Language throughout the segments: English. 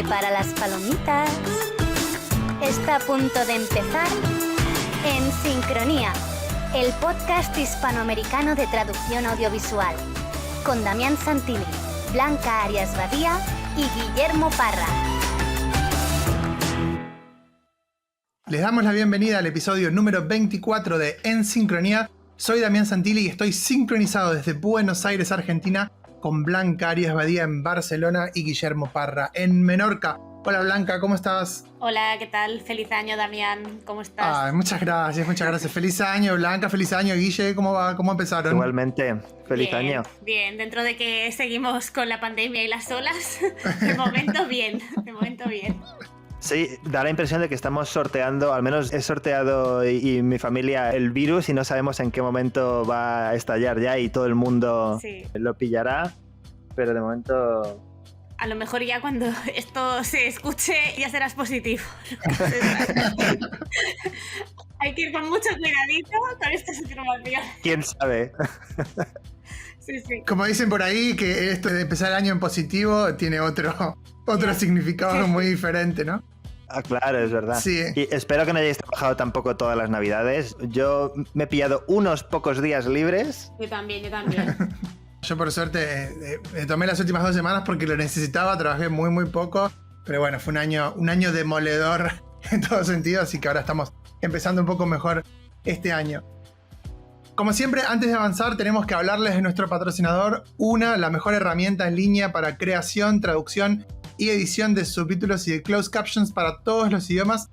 Prepara las palomitas. Está a punto de empezar En Sincronía, el podcast hispanoamericano de traducción audiovisual, con Damián Santilli, Blanca Badía y Guillermo Parra. Les damos la bienvenida al episodio número 24 de En Sincronía. Soy Damián Santilli y estoy sincronizado desde Buenos Aires, Argentina, con Blanca Badía en Barcelona y Guillermo Parra en Menorca. Hola Blanca, ¿cómo estás? Hola, ¿qué tal? Feliz año, Damián. ¿Cómo estás? Muchas gracias. Feliz año, Blanca, feliz año. Guille, ¿cómo va? ¿Cómo empezaron? Igualmente, feliz año. Bien, dentro de que seguimos con la pandemia y las olas, de momento bien. Sí, da la impresión de que estamos sorteando, al menos he sorteado y mi familia el virus y no sabemos en qué momento va a estallar ya y todo el mundo lo pillará, pero de momento... A lo mejor ya cuando esto se escuche ya serás positivo. Hay que ir con mucho cuidadito con estas informaciones. ¿Quién sabe? Sí. Como dicen por ahí, que esto de empezar el año en positivo tiene otro significado muy diferente, ¿no? Claro, es verdad. Sí. Y espero que no hayáis trabajado tampoco todas las navidades. Yo me he pillado unos pocos días libres. Yo también. Yo por suerte tomé las últimas 2 semanas porque lo necesitaba, trabajé muy poco, pero bueno, fue un año demoledor en todo sentido, así que ahora estamos empezando un poco mejor este año. Como siempre, antes de avanzar, tenemos que hablarles de nuestro patrocinador, la mejor herramienta en línea para creación, traducción y edición de subtítulos y de closed captions para todos los idiomas.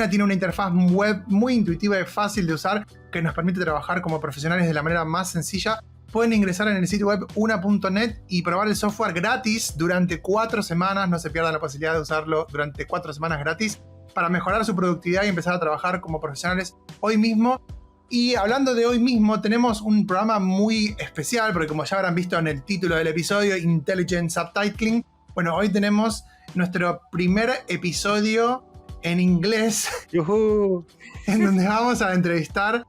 Tiene una interfaz web muy intuitiva y fácil de usar que nos permite trabajar como profesionales de la manera más sencilla. Pueden ingresar en el sitio web una.net y probar el software gratis durante 4 semanas. No se pierdan la posibilidad de usarlo durante 4 semanas gratis para mejorar su productividad y empezar a trabajar como profesionales hoy mismo. Y hablando de hoy mismo, tenemos un programa muy especial, porque como ya habrán visto en el título del episodio, Intelligent Subtitling, bueno, hoy tenemos nuestro primer episodio en inglés, en donde vamos a entrevistar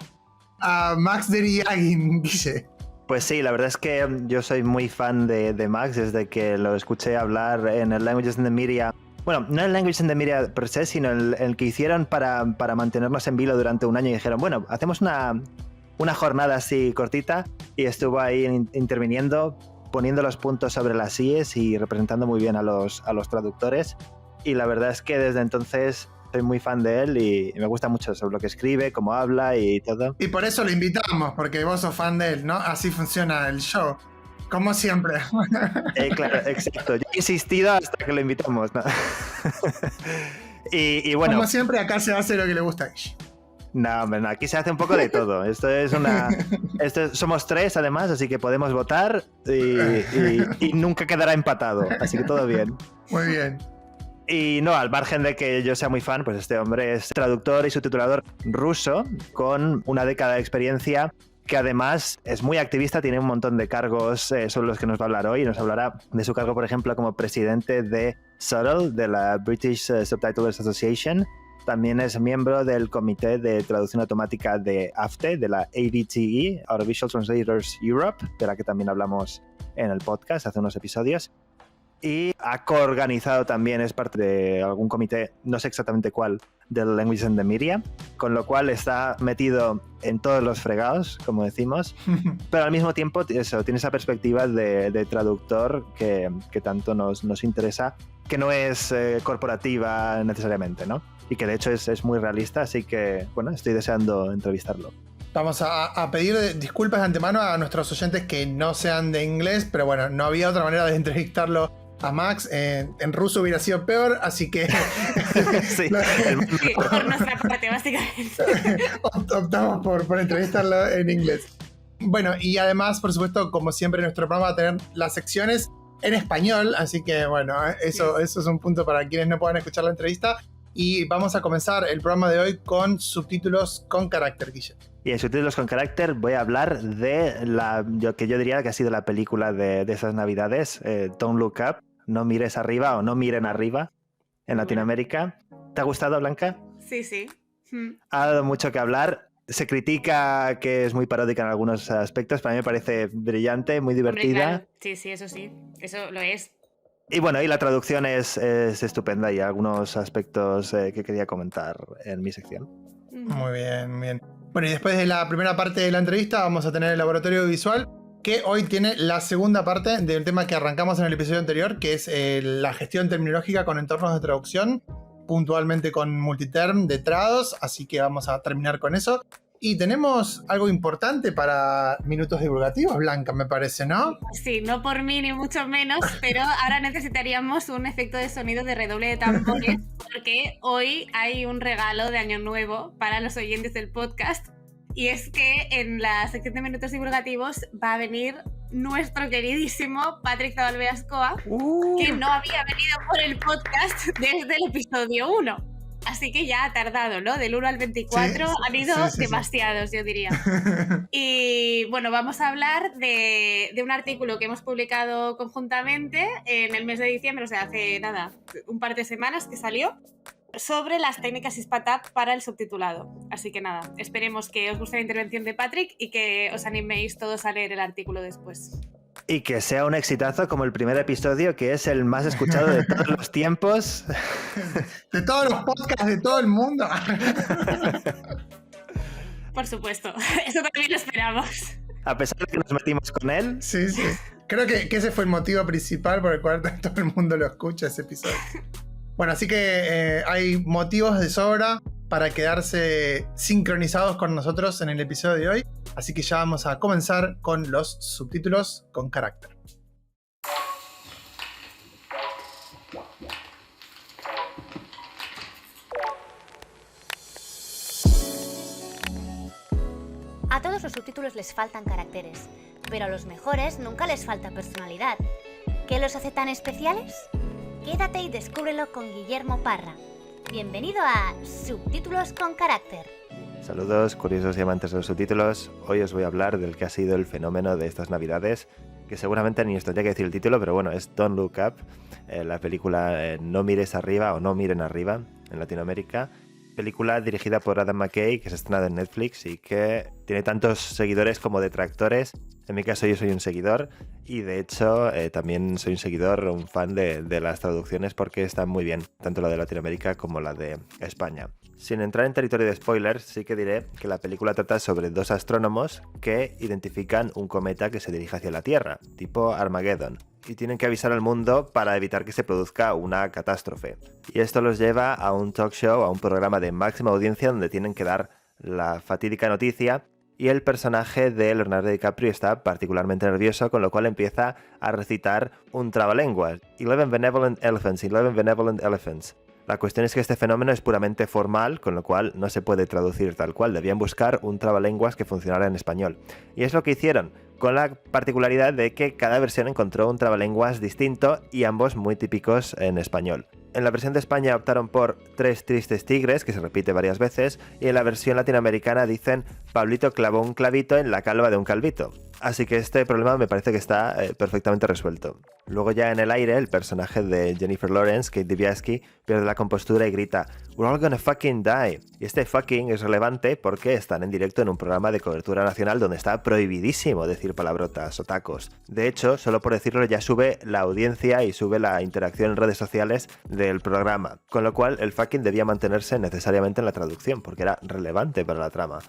a Max Deryagin, Guille. Pues sí, la verdad es que yo soy muy fan de Max desde que lo escuché hablar en el Languages in the Media. Bueno, no el Languages in the Media per se, sino el que hicieron para mantenernos en vilo durante un año y dijeron, bueno, hacemos una jornada así cortita y estuvo ahí interviniendo, poniendo los puntos sobre las íes y representando muy bien a los traductores. Y la verdad es que desde entonces... soy muy fan de él y me gusta mucho sobre lo que escribe, cómo habla y todo. Y por eso lo invitamos, porque vos sos fan de él, ¿no? Así funciona el show, como siempre. Claro, exacto. Yo he insistido hasta que lo invitamos, ¿no? y bueno... Como siempre, acá se hace lo que le gusta a ella. No, hombre, no, aquí se hace un poco de todo. Somos 3 además, así que podemos votar y nunca quedará empatado, así que todo bien. Muy bien. Y no, al margen de que yo sea muy fan, pues este hombre es traductor y subtitulador ruso con una década de experiencia, que además es muy activista, tiene un montón de cargos sobre los que nos va a hablar hoy. Nos hablará de su cargo, por ejemplo, como presidente de Subtle, de la British Subtitles Association. También es miembro del Comité de Traducción Automática de AFTE, de la AVTE, Audiovisual Translators Europe, de la que también hablamos en el podcast hace unos episodios. Y ha coorganizado también, es parte de algún comité, no sé exactamente cuál, del Languages in the Media, con lo cual está metido en todos los fregados, como decimos, pero al mismo tiempo tiene esa perspectiva de traductor que tanto nos interesa, que no es corporativa necesariamente, ¿no? Y que de hecho es muy realista, así que, bueno, estoy deseando entrevistarlo. Vamos a pedir disculpas de antemano a nuestros oyentes que no sean de inglés, pero bueno, no había otra manera de entrevistarlo a Max. En ruso hubiera sido peor, así que... Sí, por nuestra parte, básicamente. Optamos por entrevistarlo en inglés. Bueno, y además, por supuesto, como siempre, nuestro programa va a tener las secciones en español, así que bueno, eso es un punto para quienes no puedan escuchar la entrevista. Y vamos a comenzar el programa de hoy con subtítulos con carácter, Guille. Y en subtítulos con carácter voy a hablar de lo que yo diría que ha sido la película de esas navidades, Don't Look Up, no mires arriba o no miren arriba, en Latinoamérica. ¿Te ha gustado, Blanca? Sí. Ha dado mucho que hablar. Se critica que es muy paródica en algunos aspectos, pero a mí me parece brillante, muy divertida. Hombre, claro. Sí, eso lo es. Y bueno, y la traducción es estupenda y algunos aspectos que quería comentar en mi sección. Muy bien, muy bien. Bueno, y después de la primera parte de la entrevista vamos a tener el laboratorio audiovisual, que hoy tiene la segunda parte del tema que arrancamos en el episodio anterior, que es la gestión terminológica con entornos de traducción, puntualmente con multiterm de trados, así que vamos a terminar con eso. Y tenemos algo importante para minutos divulgativos, Blanca, me parece, ¿no? Sí, no por mí ni mucho menos, pero ahora necesitaríamos un efecto de sonido de redoble de tambores, porque hoy hay un regalo de Año Nuevo para los oyentes del podcast, y es que en la sección de minutos divulgativos va a venir nuestro queridísimo Patrick Zabalbeascoa, que no había venido por el podcast desde el episodio 1. Así que ya ha tardado, ¿no? Del 1 al 24 sí, han ido demasiados, yo diría. Y bueno, vamos a hablar de un artículo que hemos publicado conjuntamente en el mes de diciembre, o sea, hace nada, un par de semanas que salió, sobre las técnicas ISPATAP para el subtitulado. Así que nada, esperemos que os guste la intervención de Patrick y que os animéis todos a leer el artículo después. Y que sea un exitazo como el primer episodio, que es el más escuchado de todos los tiempos. De todos los podcasts de todo el mundo. Por supuesto, eso también lo esperamos. A pesar de que nos metimos con él. Sí, sí. Creo que ese fue el motivo principal por el cual todo el mundo lo escucha, ese episodio. Bueno, así que hay motivos de sobra para quedarse sincronizados con nosotros en el episodio de hoy. Así que ya vamos a comenzar con los subtítulos con carácter. A todos los subtítulos les faltan caracteres, pero a los mejores nunca les falta personalidad. ¿Qué los hace tan especiales? Quédate y descúbrelo con Guillermo Parra. Bienvenido a Subtítulos con carácter. Saludos, curiosos y amantes de los subtítulos. Hoy os voy a hablar del que ha sido el fenómeno de estas navidades, que seguramente ni os tendría que decir el título, pero bueno, es Don't Look Up, la película No mires arriba o No miren arriba en Latinoamérica. Película dirigida por Adam McKay, que se ha estrenado en Netflix y que tiene tantos seguidores como detractores. En mi caso yo soy un seguidor y de hecho también soy un seguidor, un fan de las traducciones porque están muy bien, tanto la de Latinoamérica como la de España. Sin entrar en territorio de spoilers, sí que diré que la película trata sobre dos astrónomos que identifican un cometa que se dirige hacia la Tierra, tipo Armageddon, y tienen que avisar al mundo para evitar que se produzca una catástrofe. Y esto los lleva a un talk show, a un programa de máxima audiencia donde tienen que dar la fatídica noticia. Y el personaje de Leonardo DiCaprio está particularmente nervioso, con lo cual empieza a recitar un trabalenguas. 11 benevolent elephants, 11 benevolent elephants. La cuestión es que este fenómeno es puramente formal, con lo cual no se puede traducir tal cual. Debían buscar un trabalenguas que funcionara en español. Y es lo que hicieron, con la particularidad de que cada versión encontró un trabalenguas distinto y ambos muy típicos en español. En la versión de España optaron por 3 tristes tigres, que se repite varias veces, y en la versión latinoamericana dicen Pablito clavó un clavito en la calva de un calvito. Así que este problema me parece que está perfectamente resuelto. Luego ya en el aire, el personaje de Jennifer Lawrence, Kate Dibiasky, pierde la compostura y grita "We're all gonna fucking die". Y este fucking es relevante porque están en directo en un programa de cobertura nacional donde está prohibidísimo decir palabrotas o tacos. De hecho, solo por decirlo ya sube la audiencia y sube la interacción en redes sociales del programa. Con lo cual el fucking debía mantenerse necesariamente en la traducción porque era relevante para la trama.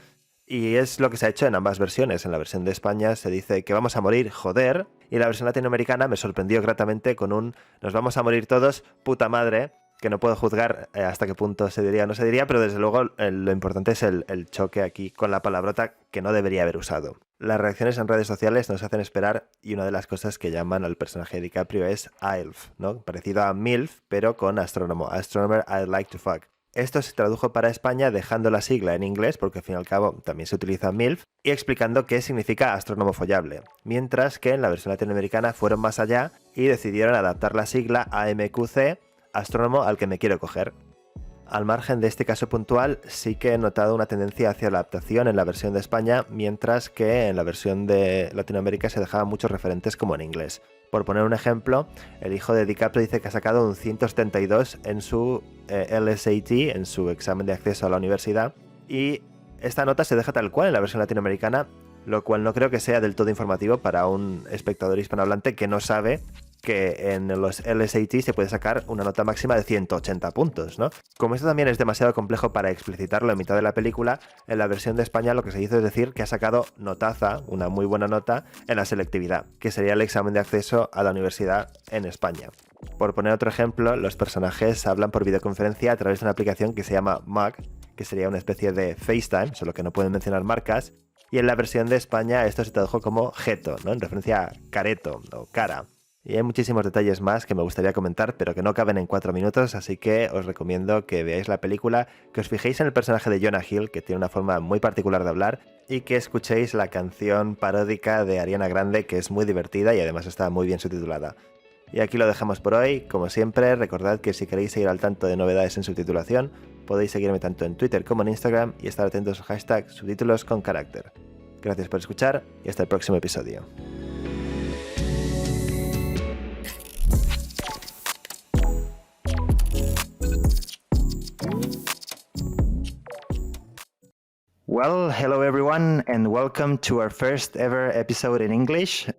Y es lo que se ha hecho en ambas versiones. En la versión de España se dice que vamos a morir, joder. Y en la versión latinoamericana me sorprendió gratamente con un nos vamos a morir todos, puta madre. Que no puedo juzgar hasta qué punto se diría o no se diría, pero desde luego lo importante es el choque aquí con la palabrota que no debería haber usado. Las reacciones en redes sociales nos hacen esperar y una de las cosas que llaman al personaje de DiCaprio es AILF, ¿no? Parecido a MILF, pero con astrónomo. Astronomer I'd like to fuck. Esto se tradujo para España dejando la sigla en inglés, porque al fin y al cabo también se utiliza MILF, y explicando qué significa astrónomo follable. Mientras que en la versión latinoamericana fueron más allá y decidieron adaptar la sigla AMQC, astrónomo al que me quiero coger. Al margen de este caso puntual, sí que he notado una tendencia hacia la adaptación en la versión de España, mientras que en la versión de Latinoamérica se dejaban muchos referentes como en inglés. Por poner un ejemplo, el hijo de DiCaprio dice que ha sacado un 172 en su LSAT, en su examen de acceso a la universidad, y esta nota se deja tal cual en la versión latinoamericana, lo cual no creo que sea del todo informativo para un espectador hispanohablante que no sabe que en los LSAT se puede sacar una nota máxima de 180 puntos, ¿no? Como esto también es demasiado complejo para explicitarlo en mitad de la película, en la versión de España lo que se hizo es decir que ha sacado notaza, una muy buena nota, en la selectividad, que sería el examen de acceso a la universidad en España. Por poner otro ejemplo, los personajes hablan por videoconferencia a través de una aplicación que se llama Mac, que sería una especie de FaceTime, solo que no pueden mencionar marcas, y en la versión de España esto se tradujo como Geto, ¿no? En referencia a careto o cara. Y hay muchísimos detalles más que me gustaría comentar, pero que no caben en 4 minutos, así que os recomiendo que veáis la película, que os fijéis en el personaje de Jonah Hill, que tiene una forma muy particular de hablar, y que escuchéis la canción paródica de Ariana Grande, que es muy divertida y además está muy bien subtitulada. Y aquí lo dejamos por hoy. Como siempre, recordad que si queréis seguir al tanto de novedades en subtitulación, podéis seguirme tanto en Twitter como en Instagram y estar atentos al hashtag subtítulos con carácter. Gracias por escuchar y hasta el próximo episodio. Well, hello everyone and welcome to our first ever episode in English.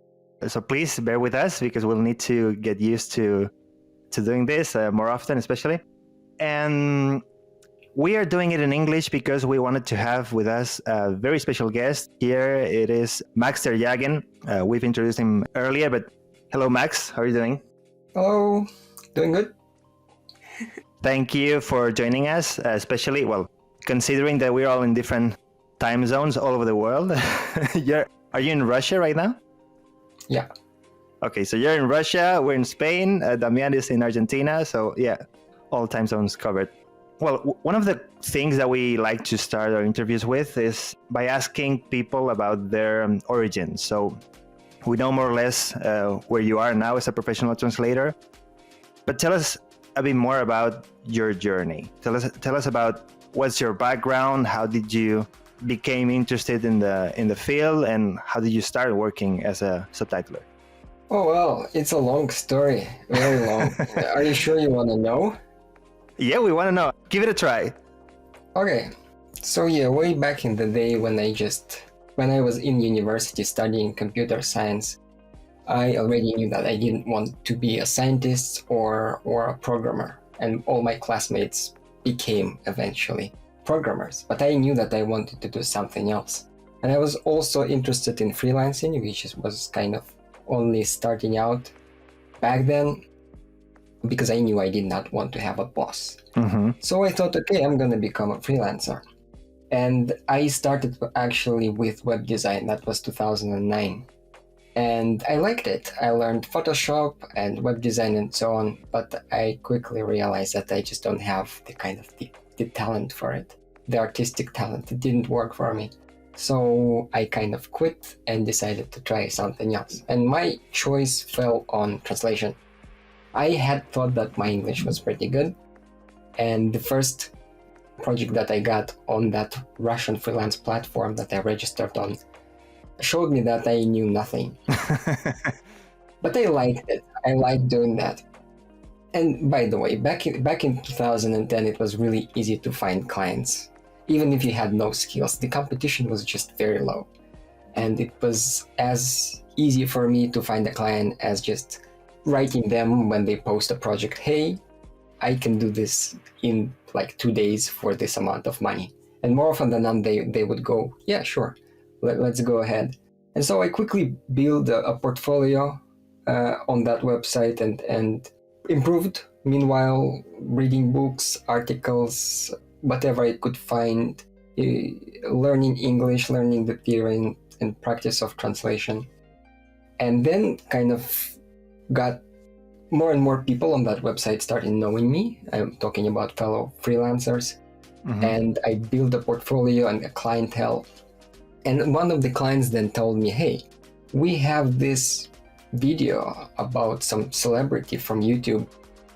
So please bear with us because we'll need to get used to doing this more often, especially. And we are doing it in English because we wanted to have with us a very special guest. Here it is Max Deryagin. We've introduced him earlier, but hello Max, how are you doing? Hello, doing good. Thank you for joining us, especially, well, considering that we're all in different time zones all over the world. Are you in Russia right now? Yeah. Okay, so you're in Russia, we're in Spain, Damián is in Argentina, so yeah, all time zones covered. Well, one of the things that we like to start our interviews with is by asking people about their origins. So we know more or less where you are now as a professional translator, but tell us a bit more about your journey. Tell us about what's your background, how did you became interested in the field, and how did you start working as a subtitler? Oh, well, it's a long story, very long. Are you sure you want to know? Yeah, we want to know. Give it a try. Okay, so yeah, way back in the day when I was in university studying computer science, I already knew that I didn't want to be a scientist or a programmer, and all my classmates became eventually programmers, but I knew that I wanted to do something else. And I was also interested in freelancing, which was kind of only starting out back then, because I knew I did not want to have a boss. Mm-hmm. So I thought, okay, I'm going to become a freelancer. And I started actually with web design. That was 2009. And I liked it. I learned Photoshop and web design and so on, but I quickly realized that I just don't have the kind of the talent for it. The artistic talent, it didn't work for me. So I kind of quit and decided to try something else. And my choice fell on translation. I had thought that my English was pretty good. And the first project that I got on that Russian freelance platform that I registered on showed me that I knew nothing. But I liked it. I liked doing that. And by the way, back in 2010, it was really easy to find clients. Even if you had no skills, the competition was just very low. And it was as easy for me to find a client as just writing them when they post a project, hey, I can do this in like 2 days for this amount of money. And more often than not, they would go, yeah, sure, let's go ahead. And so I quickly built a portfolio on that website and improved. Meanwhile, reading books, articles, whatever I could find, learning English, learning the theory and practice of translation. And then kind of got more and more people on that website started knowing me. I'm talking about fellow freelancers. Mm-hmm. And I built a portfolio and a clientele. And one of the clients then told me, hey, we have this video about some celebrity from YouTube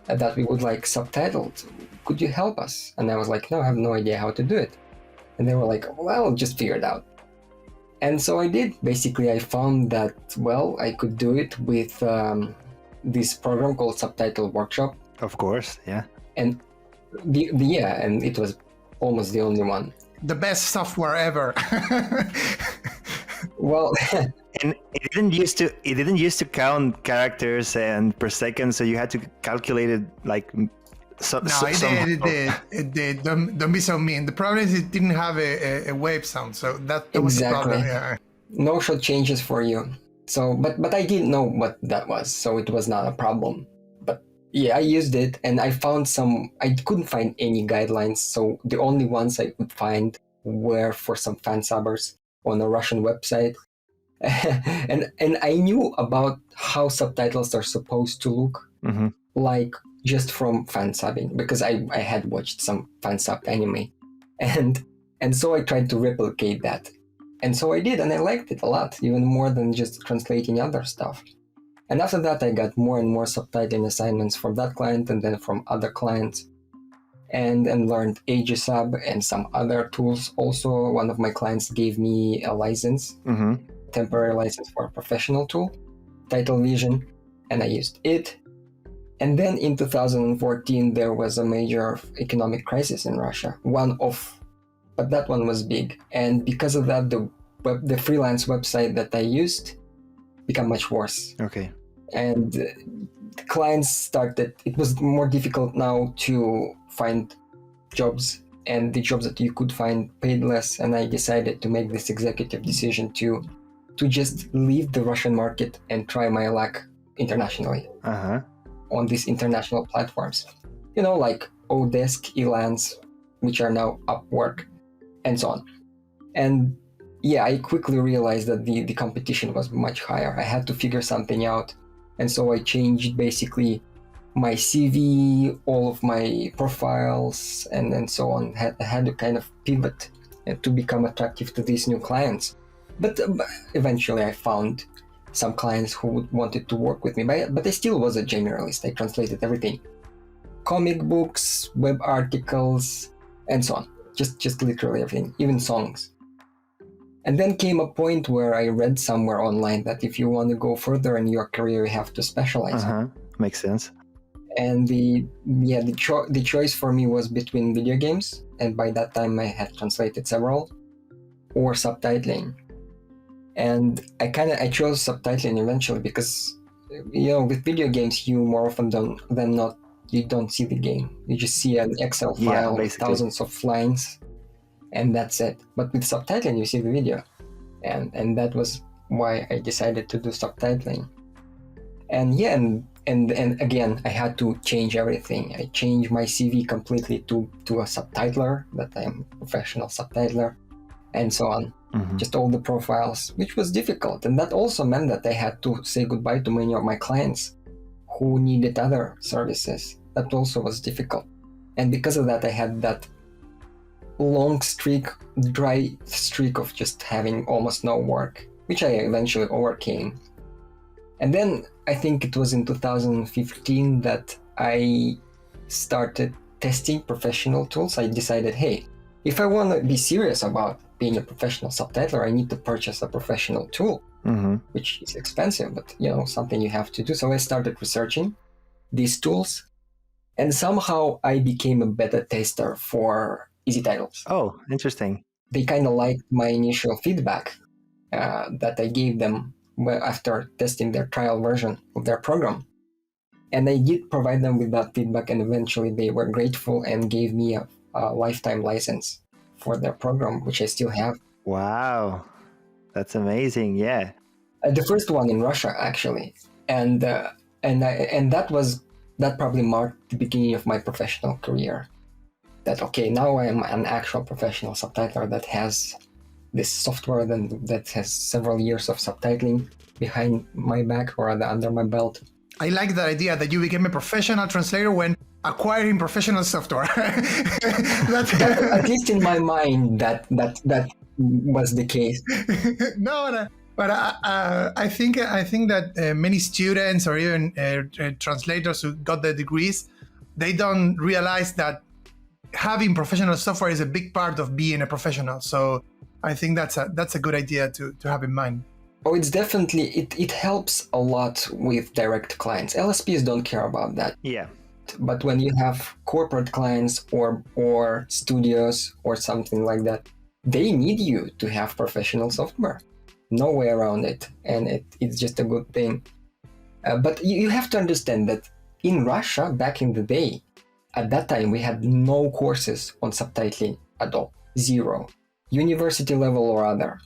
that we would like subtitled. Could you help us? And I was like, no, I have no idea how to do it. And they were like, well, just figure it out. And so I did. Basically, I found that, well, I could do it with this program called Subtitle Workshop. Of course, yeah. And and it was almost the only one. The best software ever. Well, And it didn't used to count characters and per second, so you had to calculate it like it did. Don't be so mean. The problem is it didn't have a wave sound, so that was the problem. Yeah. No short changes for you. So, but I didn't know what that was, so it was not a problem. But yeah, I used it, and I couldn't find any guidelines, so the only ones I could find were for some fan subbers on a Russian website. and I knew about how subtitles are supposed to look, like just from fan subbing, because I had watched some fan sub anime, and so I tried to replicate that, and so I did, and I liked it a lot, even more than just translating other stuff. And after that, I got more and more subtitling assignments from that client, and then from other clients, and learned AGSub and some other tools. Also, one of my clients gave me a license. Temporary license for a professional tool, Title Vision, and I used it. And then in 2014, there was a major economic crisis in Russia, but that one was big. And because of that, the freelance website that I used became much worse. Okay. And the clients it was more difficult now to find jobs, and the jobs that you could find paid less. And I decided to make this executive decision to just leave the Russian market and try my luck internationally on these international platforms, like Odesk, Elance, which are now Upwork, and so on. And yeah, I quickly realized that the competition was much higher. I had to figure something out, and so I changed basically my CV, all of my profiles, and so on. I had to kind of pivot to become attractive to these new clients. But eventually I found some clients who wanted to work with me, but I still was a generalist. I translated everything. Comic books, web articles, and so on. Just literally everything, even songs. And then came a point where I read somewhere online that if you want to go further in your career, you have to specialize. Makes sense. And the choice for me was between video games, and by that time I had translated several, or subtitling. And I chose subtitling eventually because, with video games, you more often than not, you don't see the game. You just see an Excel file with thousands of lines, and that's it. But with subtitling, you see the video. And that was why I decided to do subtitling. And yeah, and again, I had to change everything. I changed my CV completely to a subtitler, that I'm a professional subtitler, and so on. Just all the profiles, which was difficult. And that also meant that I had to say goodbye to many of my clients who needed other services. That also was difficult. And because of that, I had that dry streak of just having almost no work, which I eventually overcame. And then I think it was in 2015 that I started testing professional tools. I decided, hey, if I want to be serious about being a professional subtitler, I need to purchase a professional tool, which is expensive, but something you have to do. So I started researching these tools, and somehow I became a beta tester for Easy Titles. Oh, interesting. They kind of liked my initial feedback that I gave them after testing their trial version of their program. And I did provide them with that feedback, and eventually they were grateful and gave me a lifetime license for their program, which I still have. Wow, that's amazing! Yeah, the first one in Russia, actually, and that probably marked the beginning of my professional career. That now I am an actual professional subtitler that has this software that has several years of subtitling behind my back or under my belt. I like that idea that you became a professional translator when acquiring professional software. At least in my mind, that was the case. No, but I think that many students or even translators who got their degrees, they don't realize that having professional software is a big part of being a professional. So I think that's a good idea to have in mind. Oh, it's definitely, it helps a lot with direct clients. LSPs don't care about that. Yeah. But when you have corporate clients or studios or something like that, they need you to have professional software. no way around it, and it's just a good thing. But you have to understand that in Russia, back in the day, at that time, we had no courses on subtitling at all. Zero. University level or other.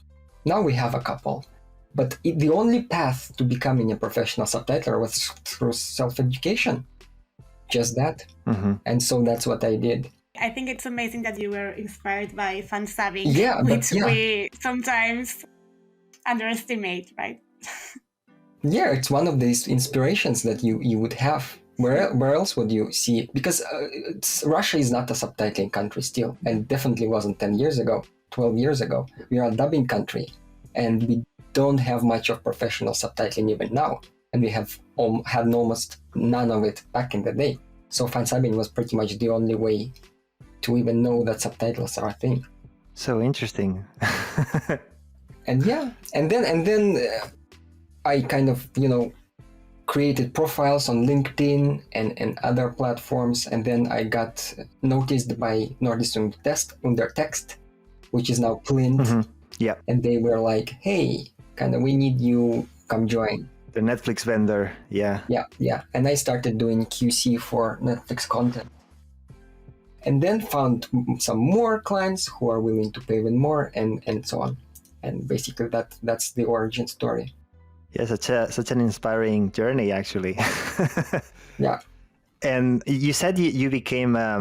Now we have a couple. But the only path to becoming a professional subtitler was through self-education. Just that. Mm-hmm. And so that's what I did. I think it's amazing that you were inspired by fansubbing, which we sometimes underestimate, right? Yeah, it's one of these inspirations that you would have. Where else would you see it? Because Russia is not a subtitling country still, and definitely wasn't 10 years ago, 12 years ago. We are a dubbing country, and we don't have much of professional subtitling even now, and we have had almost none of it back in the day. So fansubbing was pretty much the only way to even know that subtitles are a thing. So interesting. And then I kind of, created profiles on LinkedIn and other platforms, and then I got noticed by Nordisk Undertext, which is now Plint. Mm-hmm. Yeah. And they were like, hey, we need you, come join. The Netflix vendor, yeah. Yeah. And I started doing QC for Netflix content. And then found some more clients who are willing to pay even more, and so on. And basically that's the origin story. Yeah, such an inspiring journey, actually. Yeah. And you said you became a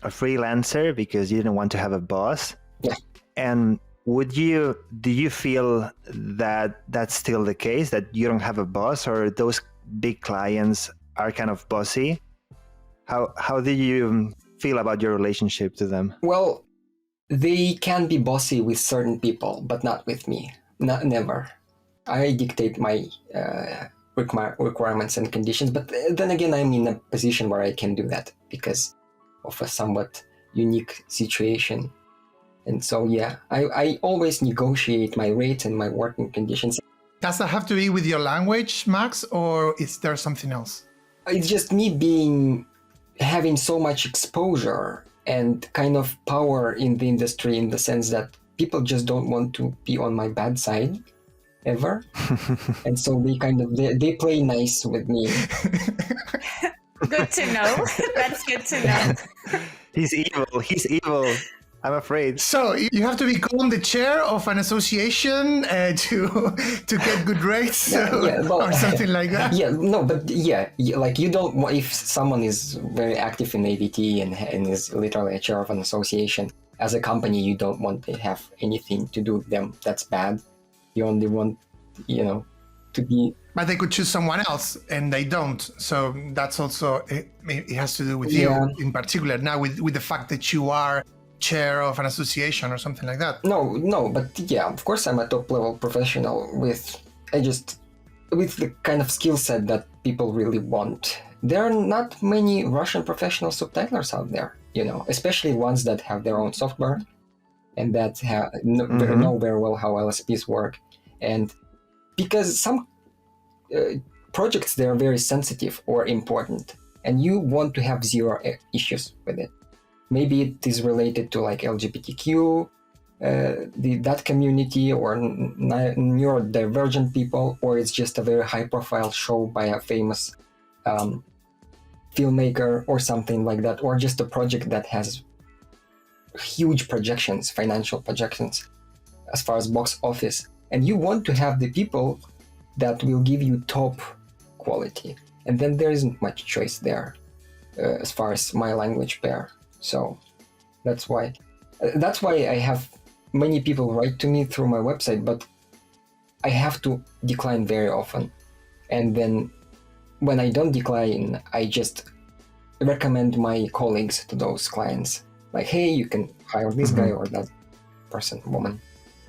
freelancer because you didn't want to have a boss. Yeah. And do you feel that that's still the case, that you don't have a boss, or those big clients are kind of bossy? How do you feel about your relationship to them? Well, they can be bossy with certain people, but not with me. Never. I dictate my requirements and conditions, but then again, I'm in a position where I can do that because of a somewhat unique situation. And so, yeah, I always negotiate my rates and my working conditions. Does that have to be with your language, Max, or is there something else? It's just me having so much exposure and kind of power in the industry, in the sense that people just don't want to be on my bad side ever. And so they play nice with me. Good to know. That's good to know. He's evil. I'm afraid. So you have to become the chair of an association to get good rates or something like that. Like you don't. If someone is very active in AVT and is literally a chair of an association, as a company, you don't want to have anything to do with them. That's bad. You only want, to be. But they could choose someone else, and they don't. So that's also it has to do with you in particular. Now with the fact that you are chair of an association or something like that. No, but yeah, of course I'm a top level professional with the kind of skill set that people really want. There are not many Russian professional subtitlers out there, especially ones that have their own software and that know very well how LSPs work. And because some projects, they're very sensitive or important, and you want to have zero issues with it. Maybe it is related to like LGBTQ, that community, or neurodivergent people, or it's just a very high-profile show by a famous filmmaker or something like that, or just a project that has huge projections, financial projections, as far as box office. And you want to have the people that will give you top quality. And then there isn't much choice there as far as my language pair. So that's why I have many people write to me through my website, but I have to decline very often. And then when I don't decline, I just recommend my colleagues to those clients. Like, hey, you can hire this guy or that person, woman.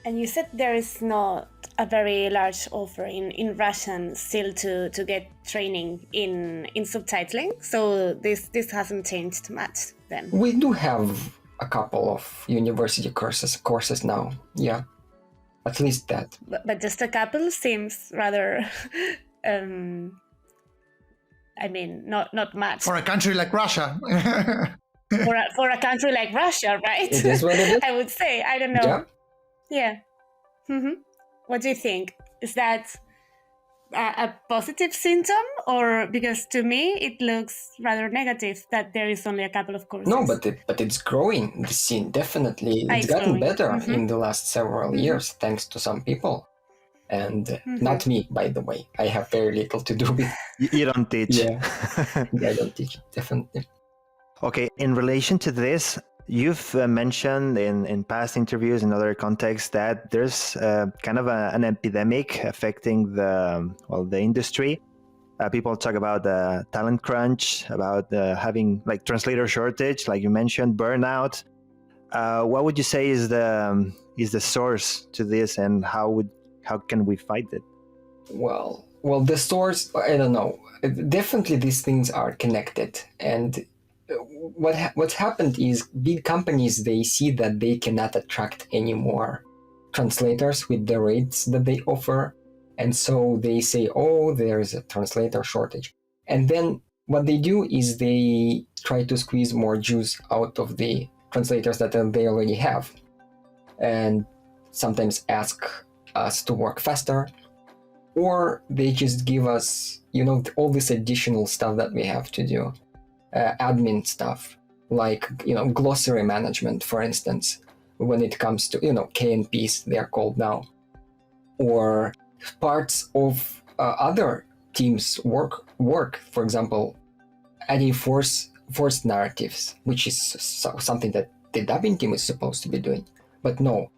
And you said there is not a very large offer in Russian still to get training in subtitling. So this hasn't changed much then. We do have a couple of university courses now. Yeah, at least that. But just a couple seems rather, not much. For a country like Russia. for a country like Russia, right? It is what it is. I would say. I don't know. Yeah. Yeah. Mm-hmm. What do you think? Is that a positive symptom, or because to me it looks rather negative that there is only a couple of courses? No, but it's growing. The scene definitely it's gotten better in the last several years, thanks to some people, and not me, by the way. I have very little to do with. You don't teach. Yeah, I don't teach, definitely. Okay, in relation to this, you've mentioned in past interviews in other contexts that there's kind of an epidemic affecting the industry. People talk about the talent crunch, about having like translator shortage, like you mentioned, burnout. What would you say is the source to this, and how can we fight it? Well, the source, I don't know. Definitely, these things are connected, and what's happened is big companies, they see that they cannot attract any more translators with the rates that they offer, and so they say, oh, there's a translator shortage, and then what they do is they try to squeeze more juice out of the translators that they already have, and sometimes ask us to work faster, or they just give us all this additional stuff that we have to do. Admin stuff, like glossary management, for instance, when it comes to KNPs, they are called now, or parts of other teams' work. For example, adding forced narratives, which is something that the dubbing team is supposed to be doing, but no,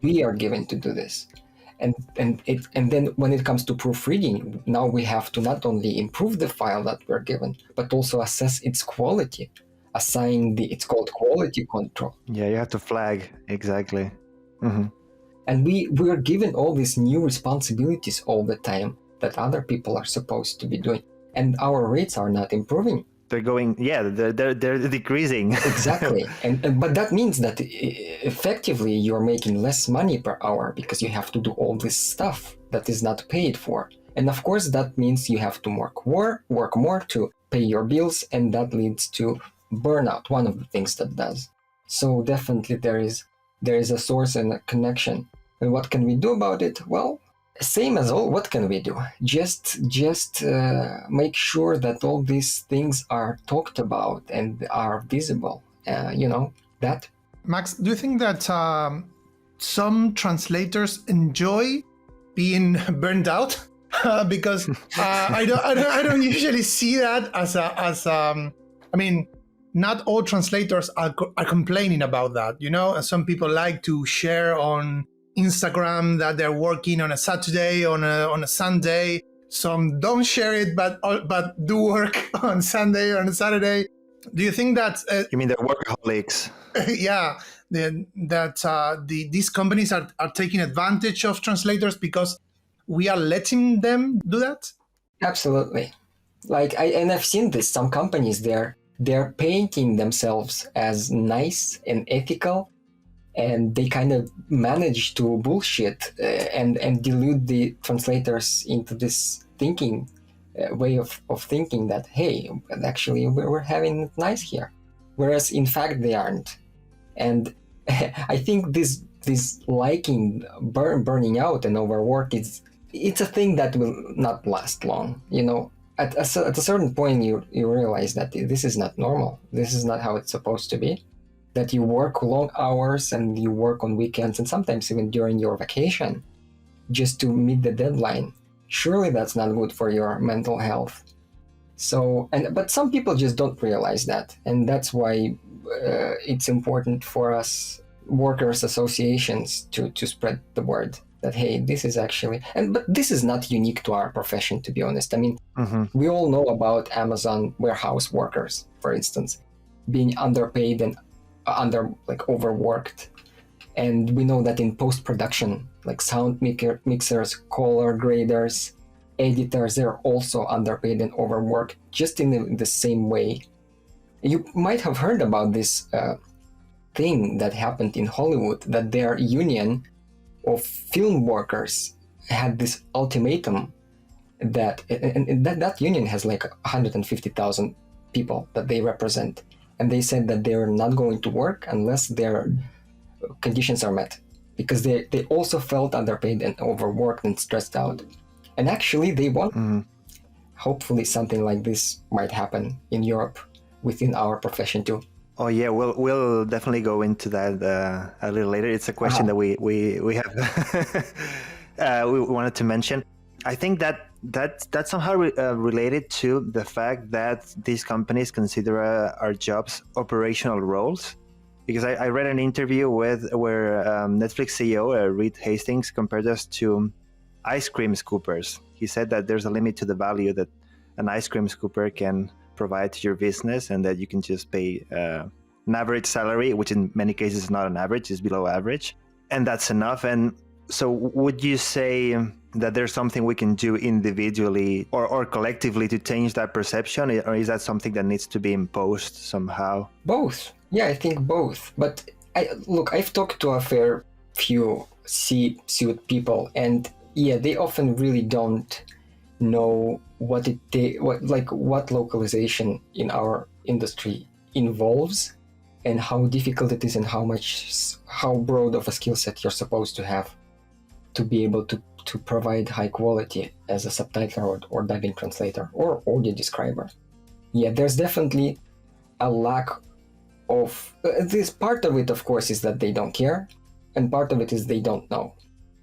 we are given to do this. And then when it comes to proofreading, now we have to not only improve the file that we're given, but also assess its quality, it's called quality control. Yeah, you have to flag, exactly. And we're given all these new responsibilities all the time that other people are supposed to be doing, and our rates are not improving. They're going, they're decreasing. Exactly, but that means that effectively you're making less money per hour because you have to do all this stuff that is not paid for, and of course that means you have to work more to pay your bills, and that leads to burnout. One of the things that does. So definitely there is a source and a connection. And what can we do about it? Well, same as all, what can we do? Just make sure that all these things are talked about and are visible. That. Max, do you think that some translators enjoy being burnt out? Because I don't usually see that as I mean, not all translators are complaining about that. Some people like to share on Instagram that they're working on a Saturday, on a Sunday. Some don't share it, but do work on Sunday or on a Saturday. Do you think that? You mean the workaholics? Yeah, these companies are taking advantage of translators because we are letting them do that? Absolutely. I've seen this. Some companies they're painting themselves as nice and ethical, and they kind of manage to bullshit and delude the translators into this thinking way of thinking that, hey, actually we're having it nice here, whereas in fact they aren't. And I think this liking burning out and overwork it's a thing that will not last long. At a certain point you realize that this is not normal. This is not how it's supposed to be. That you work long hours and you work on weekends and sometimes even during your vacation just to meet the deadline. Surely that's not good for your mental health. But some people just don't realize that, and that's why it's important for us workers associations to spread the word that, hey, this is actually, but this is not unique to our profession, to be honest. I mean, we all know about Amazon warehouse workers, for instance, being underpaid and overworked. And we know that in post-production, like sound mixers, color graders, editors, they're also underpaid and overworked, just in the same way. You might have heard about this thing that happened in Hollywood, that their union of film workers had this ultimatum that union has like 150,000 people that they represent. And they said that they're not going to work unless their conditions are met. because they also felt underpaid and overworked and stressed out. And actually they want, hopefully something like this might happen in Europe within our profession too. Oh yeah, we'll definitely go into that a little later. It's a question that we have we wanted to mention. I think that's somehow related to the fact that these companies consider our jobs operational roles. Because I read an interview where Netflix CEO Reed Hastings compared us to ice cream scoopers. He said that there's a limit to the value that an ice cream scooper can provide to your business, and that you can just pay an average salary, which in many cases is not an average, is below average, and that's enough. And so would you say that there's something we can do individually or collectively to change that perception, or is that something that needs to be imposed somehow? Both. Yeah, I think both. But I've talked to a fair few C-suite people, and yeah, they often really don't know what localization in our industry involves, and how difficult it is, and how broad of a skill set you're supposed to have to be able to provide high quality as a subtitler or dubbing translator or audio describer. Yeah, there's definitely a lack of this. Part of it, of course, is that they don't care, and part of it is they don't know.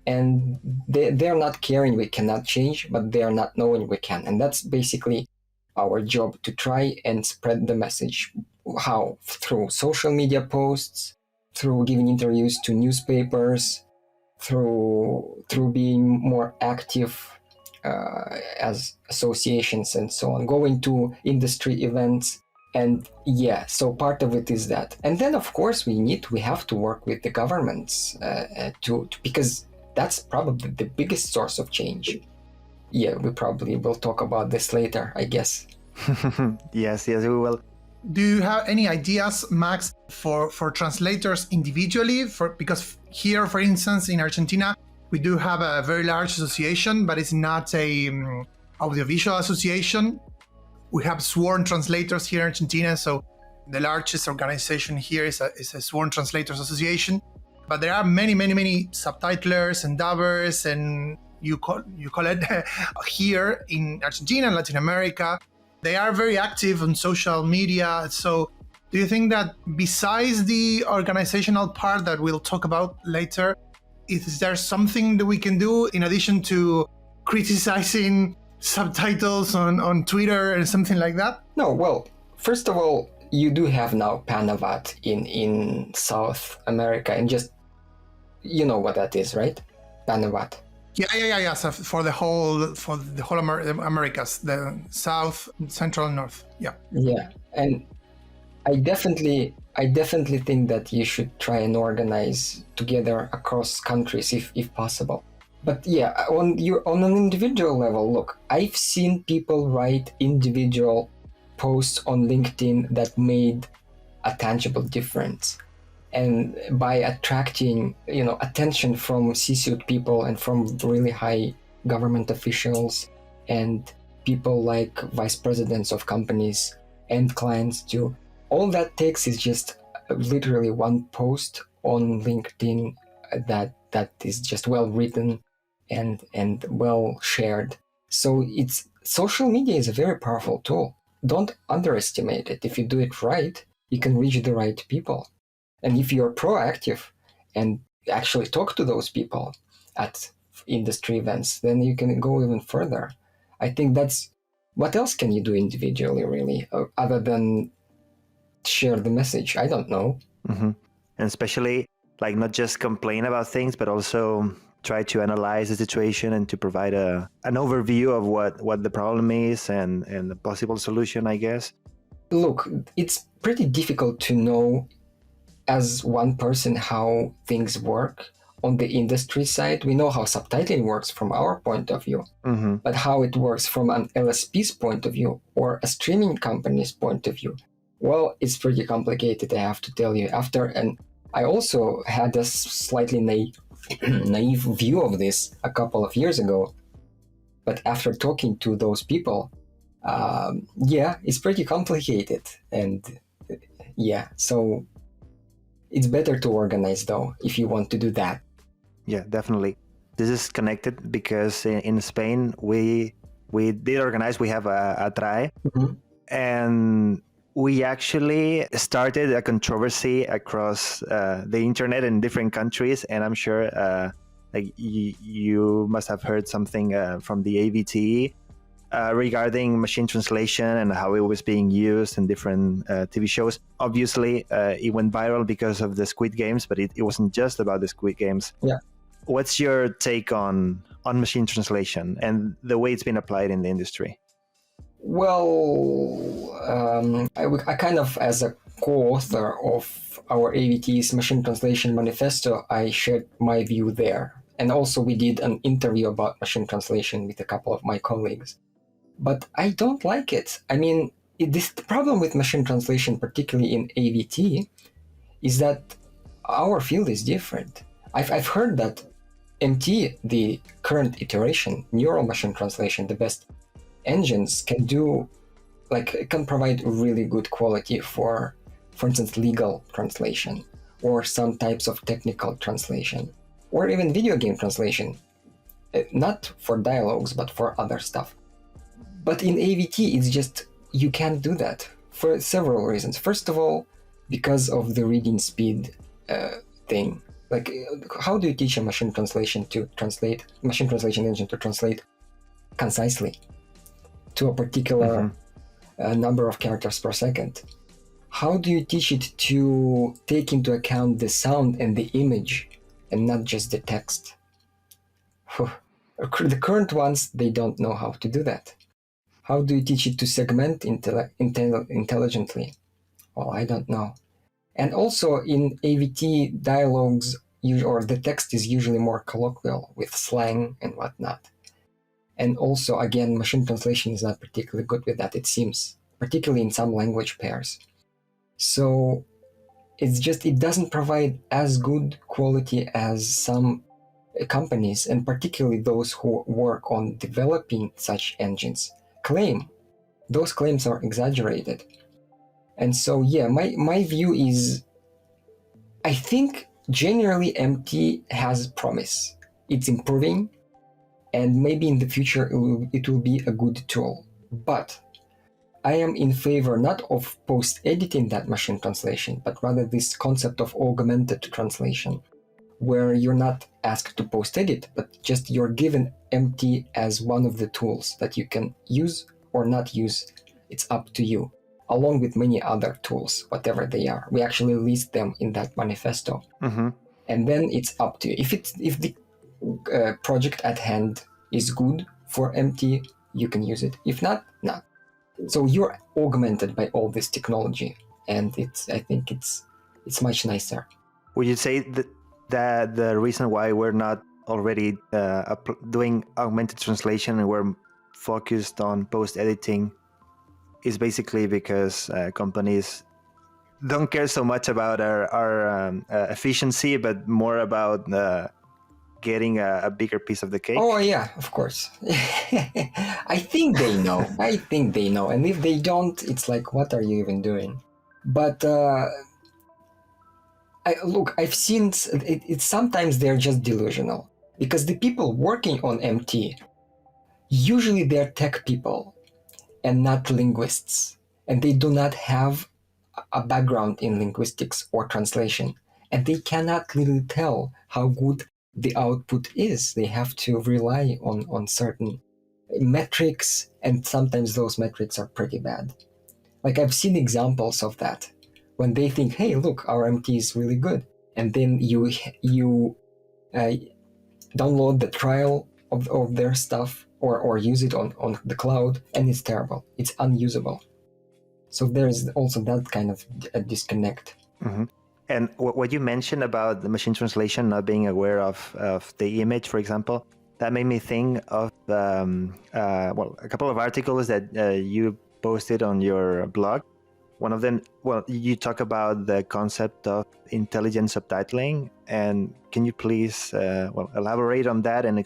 And they're not caring, we cannot change, but they are not knowing, we can. And that's basically our job, to try and spread the message. How? Through social media posts, through giving interviews to newspapers, through being more active as associations and so on, going to industry events. And yeah, so part of it is that. And then of course we have to work with the governments because that's probably the biggest source of change. Yeah, we probably will talk about this later, I guess. Yes, we will. Do you have any ideas, Max, for translators individually? Because here, for instance, in Argentina, we do have a very large association, but it's not a audiovisual association. We have sworn translators here in Argentina, so the largest organization here is a sworn translators association. But there are many subtitlers and dubbers, and you call it here in Argentina and Latin America. They are very active on social media. So do you think that besides the organizational part that we'll talk about later, is there something that we can do in addition to criticizing subtitles on Twitter or something like that? No, well, first of all, you do have now Panavat in South America, and just, you know what that is, right? Panavat. Yeah. So for the whole Americas, the South, Central, and North. Yeah. Yeah, and I definitely think that you should try and organize together across countries if possible. But yeah, on an individual level, look, I've seen people write individual posts on LinkedIn that made a tangible difference. And by attracting, attention from C-suite people and from really high government officials and people like vice presidents of companies and clients too, all that takes is just literally one post on LinkedIn that is just well written and well shared. So social media is a very powerful tool. Don't underestimate it. If you do it right, you can reach the right people. And if you're proactive and actually talk to those people at industry events, then you can go even further. I think what else can you do individually, really, other than share the message? I don't know. Mm-hmm. And especially, not just complain about things, but also try to analyze the situation and to provide an overview of what the problem is and the possible solution, I guess. Look, it's pretty difficult to know as one person how things work on the industry side. We know how subtitling works from our point of view, but how it works from an LSP's point of view or a streaming company's point of view, well, it's pretty complicated, I have to tell you. And I also had a slightly naive view of this a couple of years ago, but after talking to those people, it's pretty complicated. And yeah, so it's better to organize, though, if you want to do that. Yeah, definitely. This is connected because in Spain we did organize. We have a TRAE, and we actually started a controversy across the internet in different countries. And I'm sure like you must have heard something from the AVTE regarding machine translation and how it was being used in different TV shows. Obviously, it went viral because of the Squid Games, but it wasn't just about the Squid Games. Yeah. What's your take on machine translation and the way it's been applied in the industry? Well, I kind of, as a co-author of our AVT's Machine Translation Manifesto, I shared my view there. And also we did an interview about machine translation with a couple of my colleagues. But I don't like it. I mean, the problem with machine translation, particularly in AVT, is that our field is different. I've heard that MT, the current iteration, neural machine translation, the best engines can provide really good quality for instance, legal translation, or some types of technical translation, or even video game translation, not for dialogues, but for other stuff. But in AVT, it's just, you can't do that for several reasons. First of all, because of the reading speed thing. Like, how do you teach a machine translation engine to translate concisely to a particular number of characters per second? How do you teach it to take into account the sound and the image and not just the text? The current ones, they don't know how to do that. How do you teach it to segment intelligently? Well, I don't know. And also in AVT dialogues, or the text is usually more colloquial with slang and whatnot. And also, again, machine translation is not particularly good with that, it seems, particularly in some language pairs. So it doesn't provide as good quality as some companies, and particularly those who work on developing such engines, claim. Those claims are exaggerated. And so, yeah, my view is, I think generally MT has promise. It's improving, and maybe in the future it will be a good tool. But I am in favor not of post-editing that machine translation, but rather this concept of augmented translation, where you're not asked to post-edit, but just you're given MT as one of the tools that you can use or not use. It's up to you, along with many other tools, whatever they are. We actually list them in that manifesto. And then it's up to you. If the project at hand is good for MT, you can use it. If not, not. So you're augmented by all this technology, and I think it's much nicer. Would you say that the reason why we're not already doing augmented translation and we're focused on post-editing is basically because companies don't care so much about our efficiency, but more about getting a bigger piece of the cake? Oh yeah, of course. I think they know. And if they don't, it's like, what are you even doing? But I've seen it's sometimes they're just delusional, because the people working on MT, usually they're tech people and not linguists, and they do not have a background in linguistics or translation, and they cannot really tell how good the output is. They have to rely on certain metrics, and sometimes those metrics are pretty bad. Like, I've seen examples of that, when they think, hey, look, our MT is really good, and then you download the trial of their stuff or use it on the cloud, and it's terrible. It's unusable. So there is also that kind of a disconnect. And what you mentioned about the machine translation not being aware of the image, for example, that made me think of a couple of articles that you posted on your blog. One of them, you talk about the concept of intelligent subtitling. And can you please elaborate on that and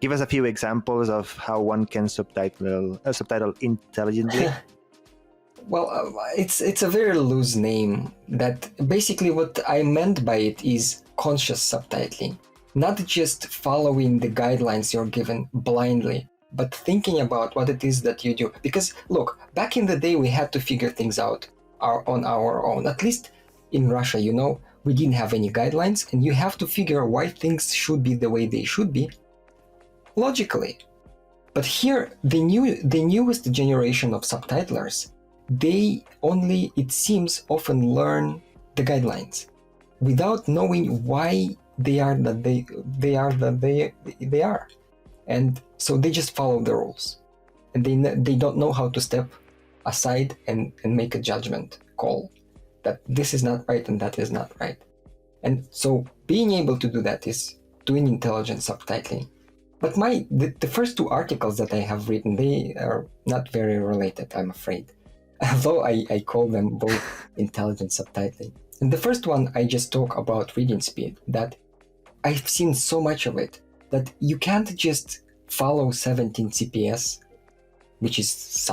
give us a few examples of how one can subtitle intelligently? Well, it's a very loose name. That basically what I meant by it is conscious subtitling. not just following the guidelines you're given blindly, but thinking about what it is that you do. Because look, back in the day, we had to figure things out on our own. At least in Russia, we didn't have any guidelines, and you have to figure why things should be the way they should be, logically. But here, the newest generation of subtitlers, they only, it seems, often learn the guidelines without knowing why they are that they are. And so they just follow the rules, and they don't know how to step aside and make a judgment call that this is not right and that is not right. And so being able to do that is doing intelligent subtitling. But the first two articles that I have written, they are not very related, I'm afraid. Although I call them both intelligent subtitling. And the first one, I just talk about reading speed, that I've seen so much of it, that you can't just follow 17 CPS, which is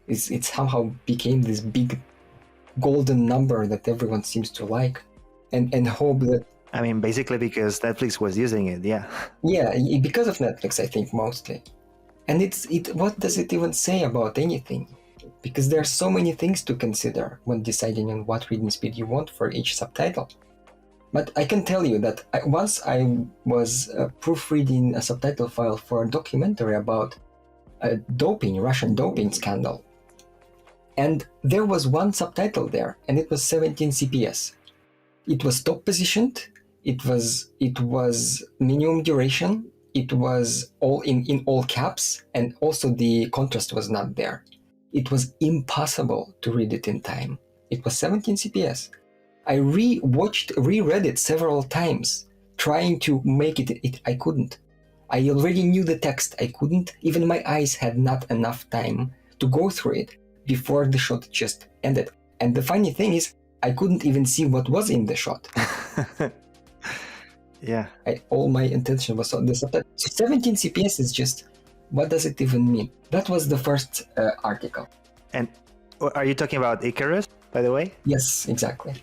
it somehow became this big golden number that everyone seems to like, and hope that... I mean, basically because Netflix was using it, yeah. Yeah, because of Netflix, I think, mostly. And what does it even say about anything? Because there are so many things to consider when deciding on what reading speed you want for each subtitle. But I can tell you that once I was proofreading a subtitle file for a documentary about a Russian doping scandal. And there was one subtitle there, and it was 17 CPS. It was top positioned, it was minimum duration, it was all in all caps, and also the contrast was not there. It was impossible to read it in time. It was 17 CPS. I reread it several times, trying to make it. I couldn't. I already knew the text. I couldn't. Even my eyes had not enough time to go through it before the shot just ended. And the funny thing is, I couldn't even see what was in the shot. Yeah. All my attention was on the subtitle. So 17 CPS is just, what does it even mean? That was the first article. And are you talking about Icarus, by the way? Yes, exactly.